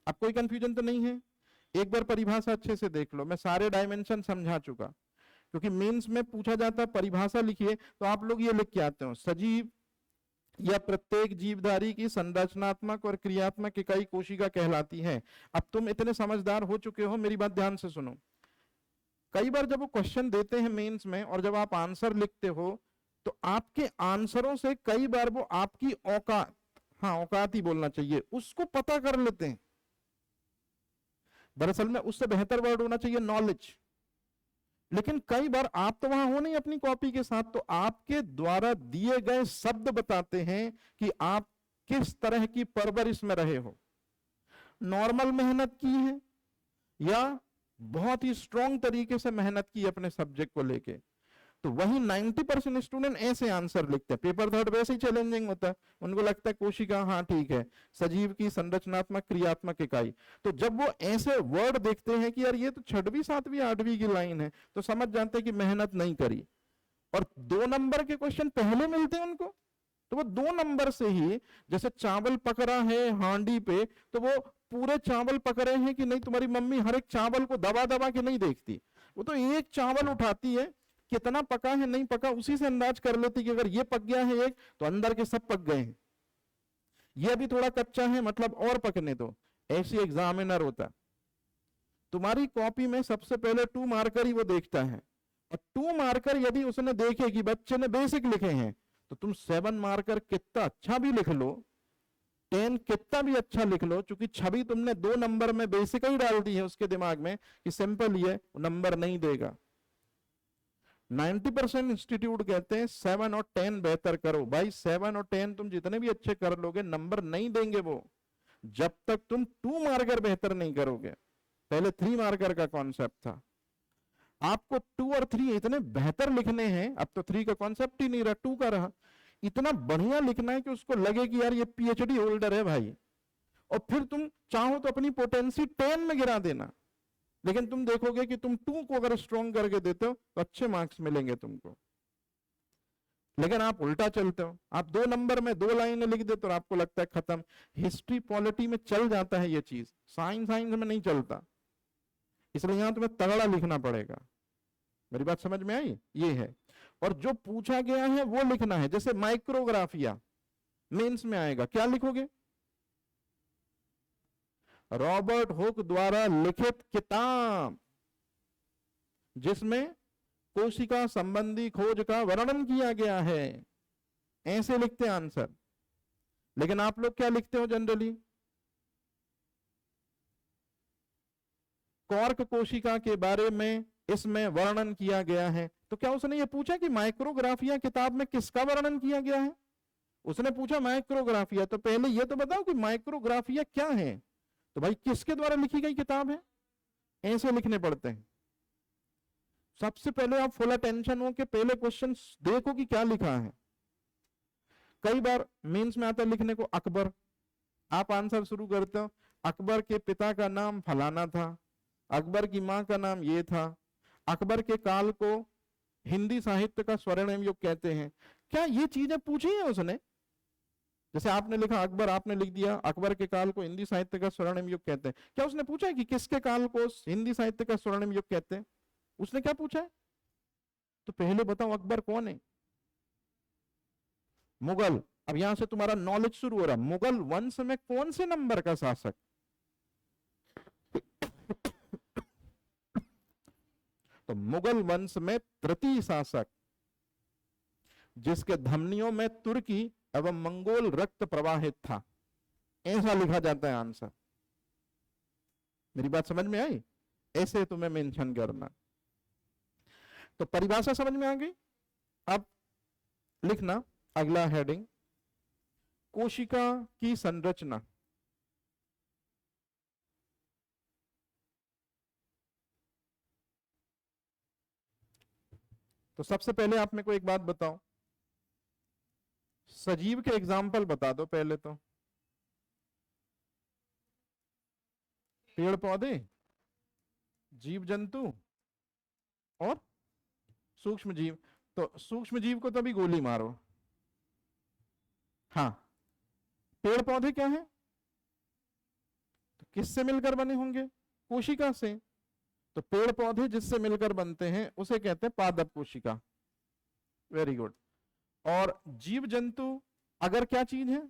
अब कोई कंफ्यूजन तो नहीं है? एक बार परिभाषा अच्छे से देख लो, मैं सारे डायमेंशन समझा चुका, क्योंकि मेंस में पूछा जाता है परिभाषा लिखिए, तो आप लोग ये लिख के आते हो, सजीव या प्रत्येक जीवधारी की संरचनात्मक और क्रियात्मक इकाई कोशिका कहलाती है। अब तुम इतने समझदार हो चुके हो, मेरी बात ध्यान से सुनो। कई बार जब वो क्वेश्चन देते हैं मेंस में और जब आप आंसर लिखते हो, तो आपके आंसरों से कई बार वो आपकी औकात, हाँ औकात ही बोलना चाहिए, उसको पता कर लेते हैं। दरअसल में उससे बेहतर वर्ड होना चाहिए नॉलेज। लेकिन कई बार आप तो वहां हो नहीं अपनी कॉपी के साथ, तो आपके द्वारा दिए गए शब्द बताते हैं कि आप किस तरह की परवरिश में रहे हो। नॉर्मल मेहनत की है या बहुत ही स्ट्रॉन्ग तरीके से मेहनत की अपने सब्जेक्ट को लेके। तो वही 90% स्टूडेंट ऐसे आंसर लिखते हैं। पेपर थर्ड वैसे ही चैलेंजिंग होता है, उनको लगता है कोशिका, हाँ ठीक है, सजीव की संरचनात्मक क्रियात्मक इकाई। तो जब वो ऐसे वर्ड देखते हैं कि यार ये तो 6वीं 7वीं 8वीं की लाइन है, तो समझ जानते हैं कि मेहनत नहीं करी। और 2 नंबर के क्वेश्चन पहले मिलते हैं उनको, तो वो 2 नंबर से ही, जैसे चावल पक रहा है हांडी पे, तो वो पूरे चावल पक रहे हैं कि नहीं, तुम्हारी मम्मी हर एक चावल को दबा दबा के नहीं देखती, वो तो एक चावल उठाती है, कितना पका है नहीं पका उसी से अंदाज कर लेती कि अगर ये पक गया है एक, तो अंदर के सब पक गए हैं, ये अभी थोड़ा कच्चा है मतलब और पकने दो। ऐसी एग्जामिनर होता। तुम्हारी कॉपी में सबसे पहले 2 मार्कर ही वो देखता है, और 2 मार्कर यदि उसने देखे कि बच्चे ने बेसिक लिखे हैं, तो तुम 7 मार्कर कितना अच्छा भी लिख लो, 10 कितना भी अच्छा लिख लो, क्योंकि छवि तुमने 2 नंबर में बेसिक ही डाल दी है उसके दिमाग में कि सिंपल ये नंबर नहीं देगा। 90% इंस्टीट्यूट कहते हैं 7 और 10 बेहतर करो। भाई 7 और 10 तुम जितने भी अच्छे कर लोगे, नंबर नहीं देंगे वो, जब तक तुम 2 मार्कर बेहतर नहीं करोगे। पहले 3 मार्कर का कॉन्सेप्ट था, आपको 2 और 3 इतने बेहतर लिखने हैं, अब तो 3 का कॉन्सेप्ट ही नहीं रहा, 2 का रहा। इतना बढ़िया लिखना है कि उसको लगे कि यार ये पीएचडी होल्डर है भाई, और फिर तुम चाहो तो अपनी पोटेंसी 10 में गिरा देना, लेकिन तुम देखोगे कि तुम 2 को अगर स्ट्रॉन्ग करके देते हो तो अच्छे मार्क्स मिलेंगे तुमको। लेकिन आप उल्टा चलते हो, आप 2 नंबर में 2 लाइनें लिख देते हो और आपको लगता है खत्म। हिस्ट्री पॉलिटी में चल जाता है ये चीज, साइंस में नहीं चलता, इसलिए यहां तुम्हें तगड़ा लिखना पड़ेगा। मेरी बात समझ में आई? ये है। और जो पूछा गया है वो लिखना है। जैसे माइक्रोग्राफिया मेंस में आएगा, क्या लिखोगे? रॉबर्ट हुक द्वारा लिखित किताब जिसमें कोशिका संबंधी खोज का वर्णन किया गया है, ऐसे लिखते हैं आंसर। लेकिन आप लोग क्या लिखते हो जनरली? कॉर्क कोशिका के बारे में इसमें वर्णन किया गया है। तो क्या उसने ये पूछा कि माइक्रोग्राफिया किताब में किसका वर्णन किया गया है? उसने पूछा माइक्रोग्राफिया, तो पहले ये तो बताओ कि माइक्रोग्राफिया क्या है। तो भाई किसके द्वारा लिखी गई किताब है, ऐसे लिखने पड़ते हैं। सबसे पहले आप फुल अटेंशन हो कि पहले क्वेश्चन देखो कि क्या लिखा है। कई बार मेंस में आता है लिखने को अकबर, आप आंसर शुरू करते हो, अकबर के पिता का नाम फलाना था, अकबर की मां का नाम ये था, अकबर के काल को हिंदी साहित्य का स्वर्णिम युग कहते हैं। क्या ये चीजें पूछी है उसने? जैसे आपने लिखा अकबर, आपने लिख दिया अकबर के काल को हिंदी साहित्य का स्वर्णिम युग कहते हैं। क्या उसने पूछा है कि किसके काल को हिंदी साहित्य का स्वर्णिम युग कहते हैं? उसने क्या पूछा है? तो पहले बताओ अकबर कौन है? मुगल। अब यहां से तुम्हारा नॉलेज शुरू हो रहा। मुगल वंश में कौन से नंबर का शासक? तो मुगल वंश में तृतीय शासक, जिसके धमनियों में तुर्की एवं मंगोल रक्त प्रवाहित था, ऐसा लिखा जाता है आंसर। मेरी बात समझ में आई? ऐसे तुम्हें मेंशन करना। तो परिभाषा समझ में आ गई। अब लिखना अगला हेडिंग, कोशिका की संरचना। तो सबसे पहले आप मेरे को एक बात बताओ, सजीव के एग्जाम्पल बता दो पहले तो। पेड़ पौधे, जीव जंतु और सूक्ष्म जीव। तो सूक्ष्म जीव को तो अभी गोली मारो। हाँ, पेड़ पौधे क्या है? तो किससे मिलकर बने होंगे? कोशिका से। तो पेड़ पौधे जिससे मिलकर बनते हैं उसे कहते हैं पादप कोशिका। Very good. और जीव जंतु अगर क्या चीज है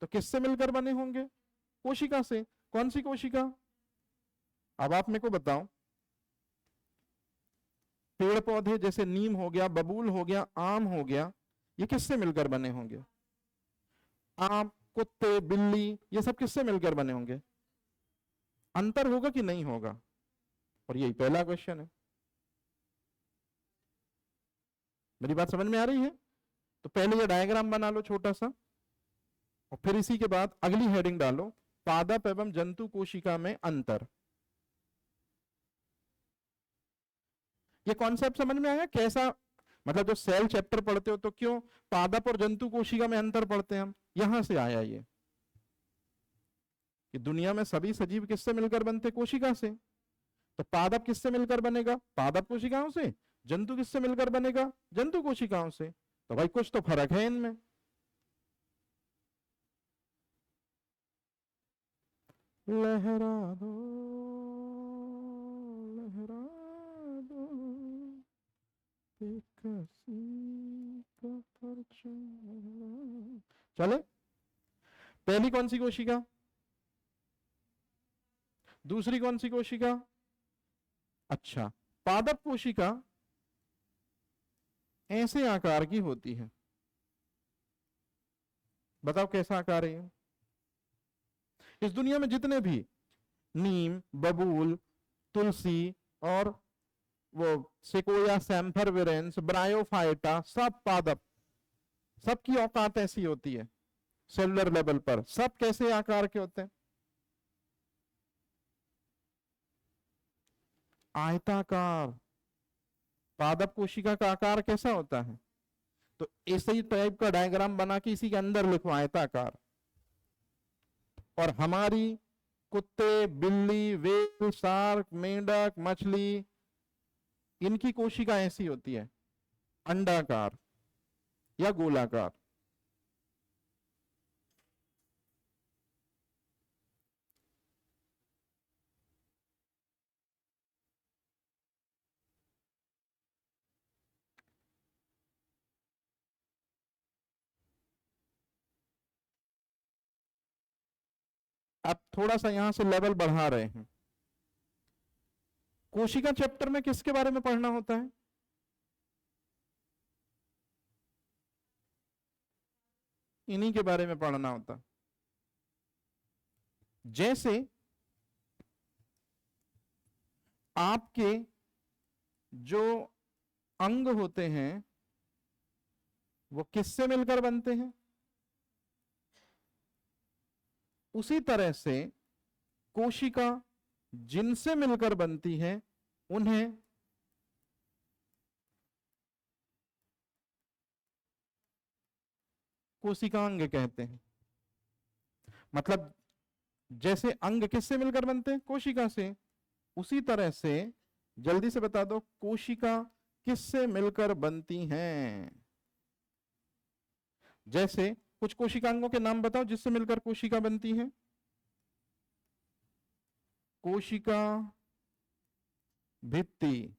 तो किससे मिलकर बने होंगे? कोशिका से। कौन सी कोशिका? अब आप मेरे को बताओ, पेड़ पौधे जैसे नीम हो गया, बबूल हो गया, आम हो गया, ये किससे मिलकर बने होंगे? आम, कुत्ते, बिल्ली, ये सब किससे मिलकर बने होंगे? अंतर होगा कि नहीं होगा? और यही पहला क्वेश्चन है। मेरी बात समझ में आ रही है? तो पहले ये डायग्राम बना लो छोटा सा, और फिर इसी के बाद अगली हेडिंग डालो, पादप एवं जंतु कोशिका में अंतर। ये कॉन्सेप्ट समझ में आया कैसा? मतलब जो सेल चैप्टर पढ़ते हो तो क्यों पादप और जंतु कोशिका में अंतर पढ़ते हैं हम, यहां से आया ये कि दुनिया में सभी सजीव किससे मिलकर बनते? कोशिका से। तो पादप किससे मिलकर बनेगा? पादप कोशिकाओं से। जंतु किससे मिलकर बनेगा? जंतु कोशिकाओं से। तो भाई कुछ तो फर्क है इनमें। लहरा दो, लहरा दो, का परचम। चले, पहली कौन सी कोशिका? दूसरी कौन सी कोशिका? अच्छा, पादप कोशिका ऐसे आकार की होती है। बताओ कैसा आकार है? इस दुनिया में जितने भी नीम, बबूल, तुलसी और वो सेकोया सैम्फरविरेंस, ब्रायोफाइटा, सब पादप, सबकी औकात ऐसी होती है। सेलुलर लेवल पर सब कैसे आकार के होते हैं? आयताकार। पादप कोशिका का आकार कैसा होता है? तो इसी टाइप का डायग्राम बना के इसी के अंदर लिखो आयताकार। और हमारी कुत्ते, बिल्ली, व्हेल, शार्क, मेंढक, मछली, इनकी कोशिका ऐसी होती है, अंडाकार या गोलाकार। अब थोड़ा सा यहां से लेवल बढ़ा रहे हैं। कोशिका चैप्टर में किसके बारे में पढ़ना होता है? इन्हीं के बारे में पढ़ना होता। जैसे आपके जो अंग होते हैं वो किससे मिलकर बनते हैं, उसी तरह से कोशिका जिनसे मिलकर बनती है उन्हें कोशिकांग कहते हैं। मतलब जैसे अंग किससे मिलकर बनते हैं? कोशिका से। उसी तरह से जल्दी से बता दो, कोशिका किससे मिलकर बनती हैं? जैसे कुछ कोशिकांगों के नाम बताओ जिससे मिलकर कोशिका बनती है। कोशिका भित्ति,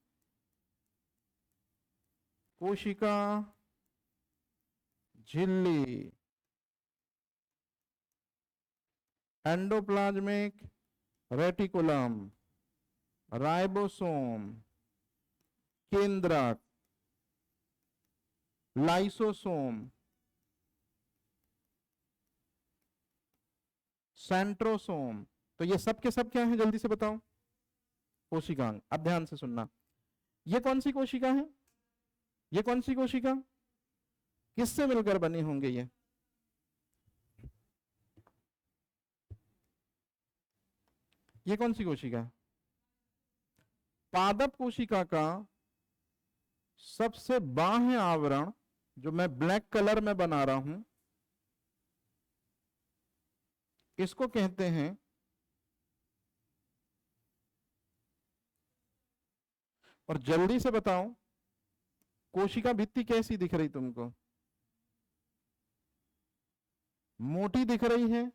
कोशिका झिल्ली, एंडोप्लाज्मिक रेटिकुलम, राइबोसोम, केंद्रक, लाइसोसोम, सेंट्रोसोम। तो ये सब के सब क्या है, जल्दी से बताओ? कोशिकांग। अब ध्यान से सुनना, ये कौन सी कोशिका है? ये कौन सी कोशिका किससे मिलकर बने होंगे? ये ये कौन सी कोशिका है? पादप कोशिका का सबसे बाह्य आवरण जो मैं ब्लैक कलर में बना रहा हूं, इसको कहते हैं और जल्दी से बताओ कोशिका भित्ति कैसी दिख रही तुमको? मोटी दिख रही है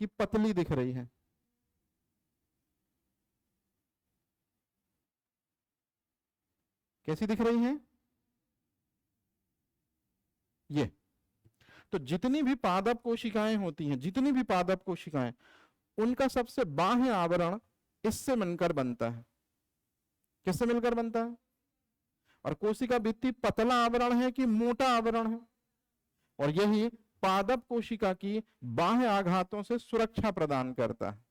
कि पतली दिख रही है? कैसी दिख रही है? ये तो जितनी भी पादप कोशिकाएं होती हैं, जितनी भी पादप कोशिकाएं, उनका सबसे बाह्य आवरण इससे मिलकर बनता है। किससे मिलकर बनता है? और कोशिका भित्ति पतला आवरण है कि मोटा आवरण है? और यही पादप कोशिका की बाह्य आघातों से सुरक्षा प्रदान करता है।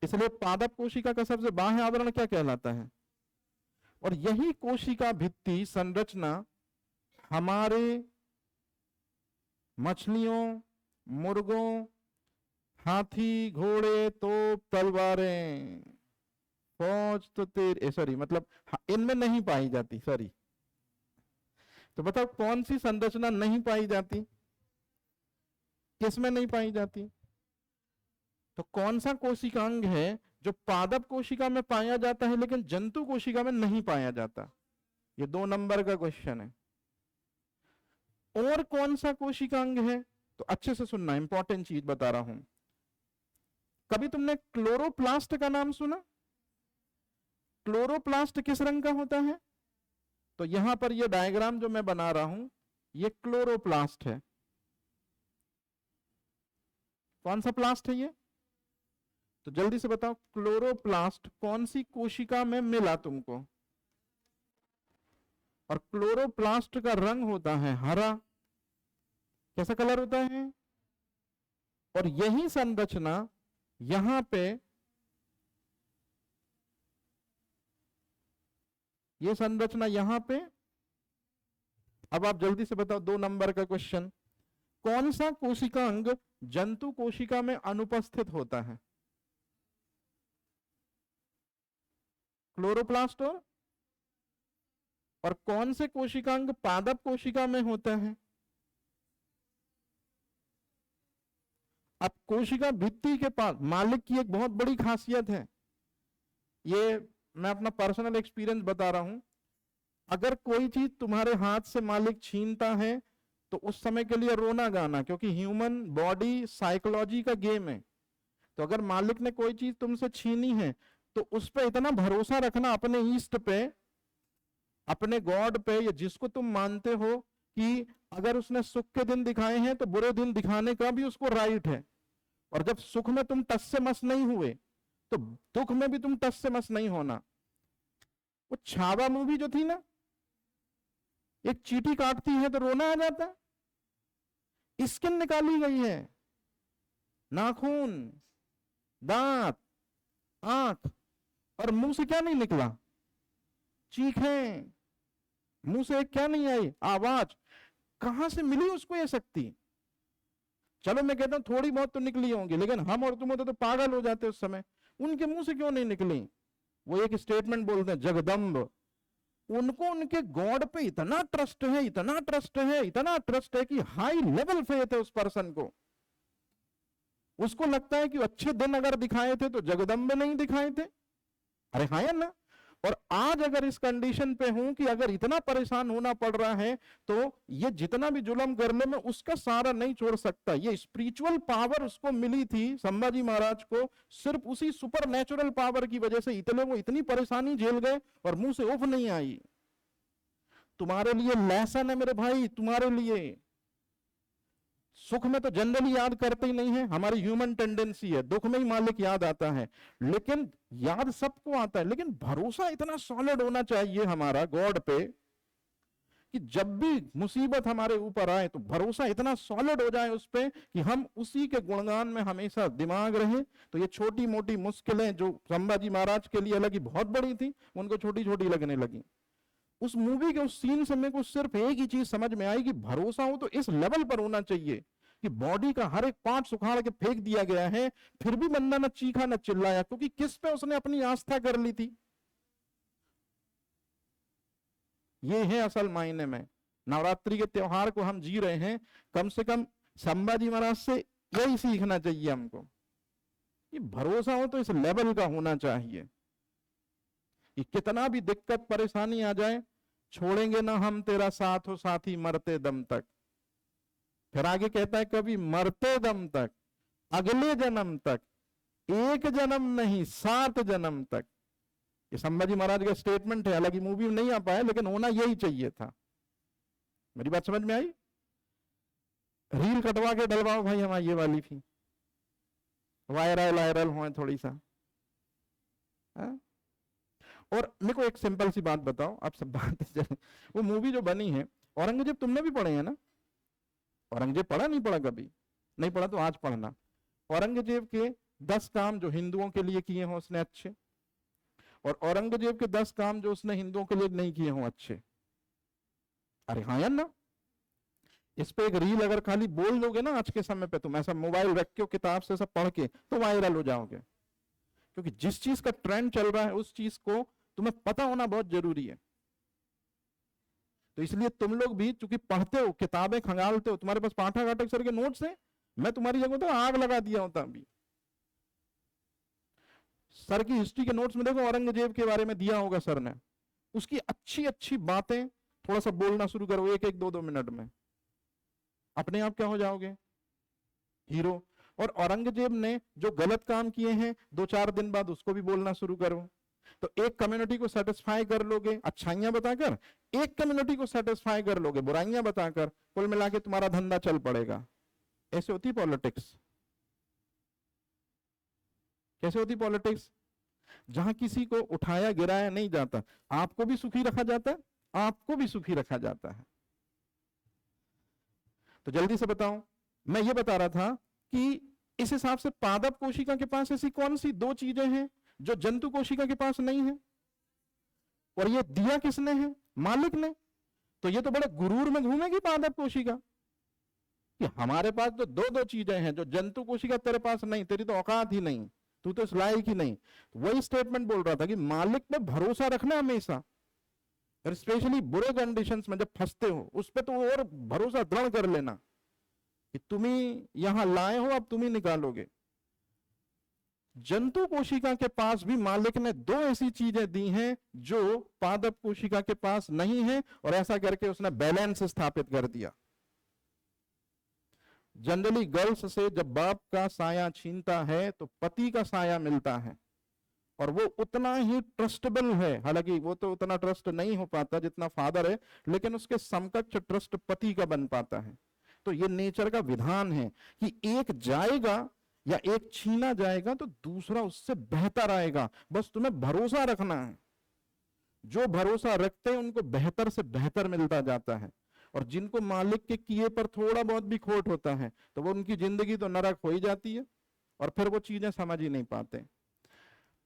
इसलिए पादप कोशिका का सबसे बाह्य आवरण क्या कहलाता है? और यही कोशिका भित्ति संरचना हमारे मछलियों, मुर्गों, हाथी, घोड़े, तोप, तलवारें, फौज तो तेरे सॉरी मतलब इनमें नहीं पाई जाती। सॉरी, तो बताओ कौन सी संरचना नहीं पाई जाती? किसमें नहीं पाई जाती? तो कौन सा कोशिकांग है जो पादप कोशिका में पाया जाता है लेकिन जंतु कोशिका में नहीं पाया जाता? ये 2 नंबर का क्वेश्चन है। और कौन सा कोशिकांग है? तो अच्छे से सुनना, इंपॉर्टेंट चीज बता रहा हूं। कभी तुमने क्लोरोप्लास्ट का नाम सुना? क्लोरोप्लास्ट किस रंग का होता है? तो यहां पर ये डायग्राम जो मैं बना रहा हूं, ये क्लोरोप्लास्ट है। कौन सा प्लास्ट है ये? तो जल्दी से बताओ, क्लोरोप्लास्ट कौन सी कोशिका में मिला तुमको? और क्लोरोप्लास्ट का रंग होता है हरा। कैसा कलर होता है? और यही संरचना यहां पे, ये संरचना यहां पे। अब आप जल्दी से बताओ 2 नंबर का क्वेश्चन, कौन सा कोशिकांग जंतु कोशिका में अनुपस्थित होता है? क्लोरोप्लास्ट और कौन से कोशिकांग पादप कोशिका में होता है? अब कोशिका भित्ति के पास मालिक की एक बहुत बड़ी खासियत है, ये मैं अपना पर्सनल एक्सपीरियंस बता रहा हूं। अगर कोई चीज तुम्हारे हाथ से मालिक छीनता है तो उस समय के लिए रोना गाना, क्योंकि ह्यूमन बॉडी साइकोलॉजी का गेम है। तो अगर मालिक ने कोई चीज तुमसे छीनी है तो उस पर इतना भरोसा रखना अपने ईस्ट पे, अपने गॉड पे, या जिसको तुम मानते हो, कि अगर उसने सुख के दिन दिखाए हैं तो बुरे दिन दिखाने का भी उसको राइट है। और जब सुख में तुम टस से मस नहीं हुए तो दुख में भी तुम टस से मस नहीं होना। वो छावा मूवी जो थी ना, एक चींटी काटती है तो रोना आ जाता है। स्किन निकाली गई है, नाखून, दांत, आंख, और मुंह से क्या नहीं निकला? चीखें। मुंह से क्या नहीं आई? आवाज। कहां से मिली उसको ये शक्ति? चलो मैं कहता हूं थोड़ी बहुत तो निकली होंगी, लेकिन हम और तुम होते तो पागल हो जाते उस समय। उनके मुंह से क्यों नहीं निकली? वो एक स्टेटमेंट बोलते हैं, जगदम्ब। उनको उनके गॉड पे इतना ट्रस्ट है, इतना ट्रस्ट है, इतना ट्रस्ट है कि हाई लेवल फेथ है उस पर्सन को। उसको लगता है कि अच्छे दिन अगर दिखाए थे तो जगदम्बे नहीं दिखाए थे। अरे हाँ या ना? और आज अगर इस कंडीशन पे हूं कि अगर इतना परेशान होना पड़ रहा है तो ये जितना भी जुल्म करने में उसका सहारा नहीं छोड़ सकता। ये स्पिरिचुअल पावर उसको मिली थी संभाजी महाराज को, सिर्फ उसी सुपर नेचुरल पावर की वजह से इतने वो इतनी परेशानी झेल गए और मुंह से उफ नहीं आई। तुम्हारे लिए लेसन है मेरे भाई, तुम्हारे लिए। सुख में तो जनरली याद करते ही नहीं है, हमारी ह्यूमन टेंडेंसी है, दुख में ही मालिक याद आता है। लेकिन याद सबको आता है, लेकिन भरोसा इतना सॉलिड होना चाहिए हमारा गॉड पे कि जब भी मुसीबत हमारे ऊपर आए तो भरोसा इतना सॉलिड हो जाए उस पे कि हम उसी के गुणगान में हमेशा दिमाग रहे। तो ये छोटी मोटी मुश्किलें जो संभाजी महाराज के लिए लगी बहुत बड़ी थी, उनको छोटी छोटी लगने लगी। उस मूवी के उस सीन से मेरे को सिर्फ एक ही चीज समझ में आई कि भरोसा हो तो इस लेवल पर होना चाहिए कि बॉडी का हर एक पार्ट सुखाड़ के फेंक दिया गया है, फिर भी बंदा न चीखा न चिल्लाया, क्योंकि किस पे उसने अपनी आस्था कर ली थी। ये है असल मायने में नवरात्रि के त्योहार को हम जी रहे हैं, कम से कम संभाजी महाराज से यही सीखना चाहिए हमको, कि भरोसा हो तो इस लेवल का होना चाहिए कि कितना भी दिक्कत परेशानी आ जाए, छोड़ेंगे ना हम तेरा साथ हो साथी मरते दम तक। फिर आगे कहता है कभी मरते दम तक, अगले जन्म तक, एक जन्म नहीं 7 जन्म तक। ये संभाजी महाराज का स्टेटमेंट है, हालांकि मूवी में नहीं आ पाया, लेकिन होना यही चाहिए था। मेरी बात समझ में आई? रील कटवा के डलवाओ भाई, हमारी ये वाली थी, वायरल वायरल हो थोड़ी सा। हा? और मेरे को एक सिंपल सी बात बताओ, आप सब बात चले, वो मूवी जो बनी है औरंगजेब, तुमने भी पढ़े हैं ना? औरंगजेब पढ़ा नहीं पढ़ा? कभी नहीं पढ़ा तो आज पढ़ना। औरंगजेब के 10 काम जो हिंदुओं के लिए किए हों उसने अच्छे, और औरंगजेब के 10 काम जो उसने हिंदुओं के लिए नहीं किए हों अच्छे। अरे हाँ या ना? इस पे एक रील अगर खाली बोल दोगे ना आज के समय पे, तुम ऐसा मोबाइल रख के किताब से सब पढ़ के, तो वायरल हो जाओगे। क्योंकि जिस चीज का ट्रेंड चल रहा है उस चीज को तुम्हें पता होना बहुत जरूरी है। तो इसलिए तुम लोग भी चूंकि पढ़ते हो, किताबें खंगालते हो, तुम्हारे पास पाठक सर के नोट्स हैं, मैं तुम्हारी जगह तो आग लगा दिया होता अभी। सर की हिस्ट्री के नोट्स में देखो, औरंगजेब के बारे में दिया होगा सर ने, उसकी अच्छी अच्छी बातें थोड़ा सा बोलना शुरू करो, 1-1, 2-2 मिनट में, अपने आप क्या हो जाओगे? हीरो। और औरंगजेब ने जो गलत काम किए हैं 2-4 दिन बाद उसको भी बोलना शुरू करो, तो एक कम्युनिटी को सेटिस्फाई कर लोगे अच्छाइयां बताकर, एक कम्युनिटी को सेटिस्फाई कर लोगे बुराइयां बताकर, कुल मिला के तुम्हारा धंधा चल पड़ेगा। ऐसे होती पॉलिटिक्स। कैसे होती पॉलिटिक्स? जहां किसी को उठाया गिराया नहीं जाता, आपको भी सुखी रखा जाता है, आपको भी सुखी रखा जाता है। तो जल्दी से बताओ, मैं ये बता रहा था कि इस हिसाब से पादप कोशिका के पास ऐसी कौन सी 2 चीजें हैं जो जंतु कोशिका के पास नहीं है? और ये दिया किसने है? मालिक ने। तो ये तो बड़े गुरूर में घूमेगी पादप कोशिका कि हमारे पास तो 2-2 चीजें हैं जो जंतु कोशिका तेरे पास नहीं, तेरी तो औकात ही नहीं, तू तो इस लायक ही नहीं। तो वही स्टेटमेंट बोल रहा था कि मालिक पे भरोसा रखना हमेशा, और स्पेशली बुरे कंडीशंस में जब फंसते हो उस पर तो और भरोसा दृढ़ कर लेना कि तुम ही यहां लाए हो, अब तुम ही निकालोगे। जंतु कोशिका के पास भी मालिक ने 2 ऐसी चीजें दी हैं जो पादप कोशिका के पास नहीं है, और ऐसा करके उसने बैलेंस स्थापित कर दिया। जनरली गर्ल्स से जब बाप का साया छीनता है तो पति का साया मिलता है, और वो उतना ही ट्रस्टेबल है, हालांकि वो तो उतना ट्रस्ट नहीं हो पाता जितना फादर है, लेकिन उसके समकक्ष ट्रस्ट पति का बन पाता है। तो ये नेचर का विधान है कि एक जाएगा या एक छीना जाएगा तो दूसरा उससे बेहतर आएगा, बस तुम्हें भरोसा रखना है। जो भरोसा रखते हैं उनको बेहतर से बेहतर मिलता जाता है, और जिनको मालिक के किए पर थोड़ा बहुत भी खोट होता है तो वो उनकी जिंदगी तो नरक हो ही जाती है, और फिर वो चीजें समझ ही नहीं पाते।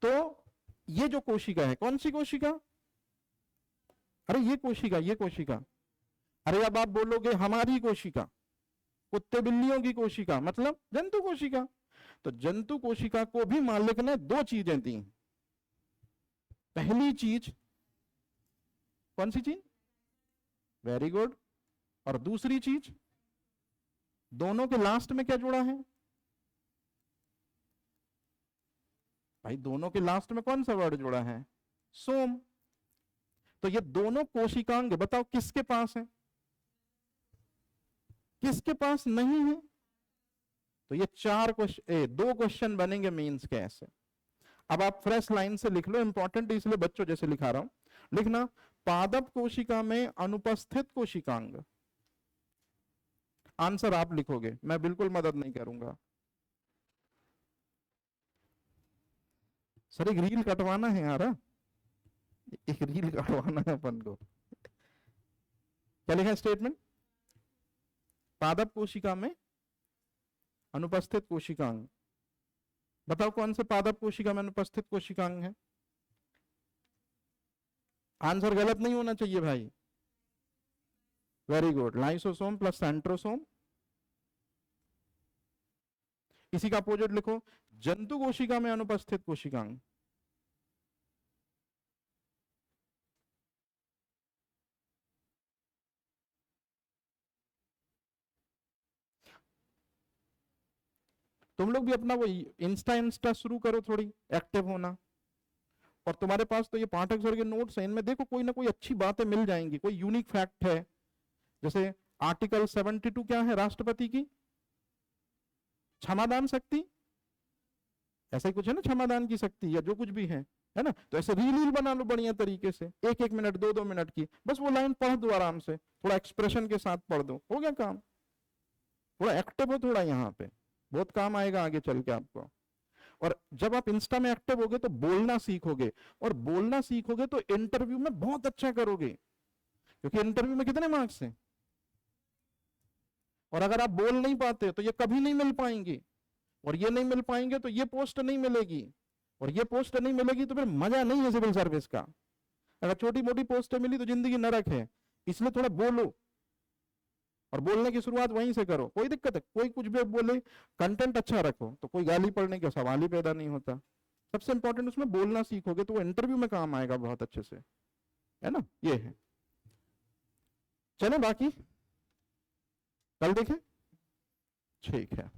तो ये जो कोशिका है, कौन सी कोशिका? अरे ये कोशिका, ये कोशिका। अरे अब आप बोलोगे हमारी कोशिका, कुत्ते बिल्लियों की कोशिका, मतलब जंतु कोशिका। तो जंतु कोशिका को भी मालिक ने 2 चीजें दी। पहली चीज कौन सी चीज? Very good. और दूसरी चीज, दोनों के लास्ट में क्या जुड़ा है भाई? दोनों के लास्ट में कौन सा वर्ड जुड़ा है? सोम। तो ये दोनों कोशिकांग बताओ किसके पास है, किसके पास नहीं है? तो ये 2 क्वेश्चन बनेंगे मीन्स के ऐसे। अब आप फ्रेश लाइन से लिख लो, इंपॉर्टेंट इसलिए बच्चों जैसे लिखा रहा हूं, लिखना पादप कोशिका में अनुपस्थित कोशिकांग। आंसर आप लिखोगे, मैं बिल्कुल मदद नहीं करूंगा। सर एक रील कटवाना है यार, एक रील कटवाना है अपन को। क्या लिखा है स्टेटमेंट? पादप कोशिका में अनुपस्थित कोशिकांग। बताओ कौन से पादप कोशिका में अनुपस्थित कोशिकांग है? आंसर गलत नहीं होना चाहिए भाई। Very good, lysosome plus centrosome इसी का अपोजिट लिखो, जंतु कोशिका में अनुपस्थित कोशिकांग। तुम लोग भी अपना वो इंस्टा इंस्टा शुरू करो, थोड़ी एक्टिव होना। और तुम्हारे पास तो ये पाठक सर के नोट्स हैं, इनमें देखो कोई ना कोई अच्छी बातें मिल जाएंगी, कोई यूनिक फैक्ट है। जैसे आर्टिकल 72 क्या है राष्ट्रपति की? क्षमादान शक्ति, ऐसा ही कुछ है ना, क्षमादान की शक्ति या जो कुछ भी है ना। तो ऐसे रील रील बना लो बढ़िया तरीके से, 1-1 मिनट 2-2 मिनट की, बस वो लाइन पढ़ दो आराम से, थोड़ा एक्सप्रेशन के साथ पढ़ दो, हो गया काम। थोड़ा एक्टिव हो थोड़ा, यहाँ पे बहुत काम आएगा आगे चल के आपको। और जब आप इंस्टा में एक्टिव होगे तो बोलना सीखोगे, और बोलना सीखोगे तो इंटरव्यू में बहुत अच्छा करोगे, क्योंकि इंटरव्यू में कितने मार्क्स हैं। और अगर आप बोल नहीं पाते तो ये कभी नहीं मिल पाएंगे, और ये नहीं मिल पाएंगे तो ये पोस्ट नहीं मिलेगी, और ये पोस्ट नहीं मिलेगी तो फिर मजा नहीं है सिविल सर्विस का। अगर छोटी मोटी पोस्टें मिली तो जिंदगी नरक है। इसलिए थोड़ा बोलो, और बोलने की शुरुआत वहीं से करो। कोई दिक्कत है, कोई कुछ भी बोले, कंटेंट अच्छा रखो तो कोई गाली पड़ने का सवाल ही पैदा नहीं होता। सबसे इंपॉर्टेंट उसमें बोलना सीखोगे तो वो इंटरव्यू में काम आएगा बहुत अच्छे से, है ना। ये है, चलो बाकी कल देखें, ठीक है।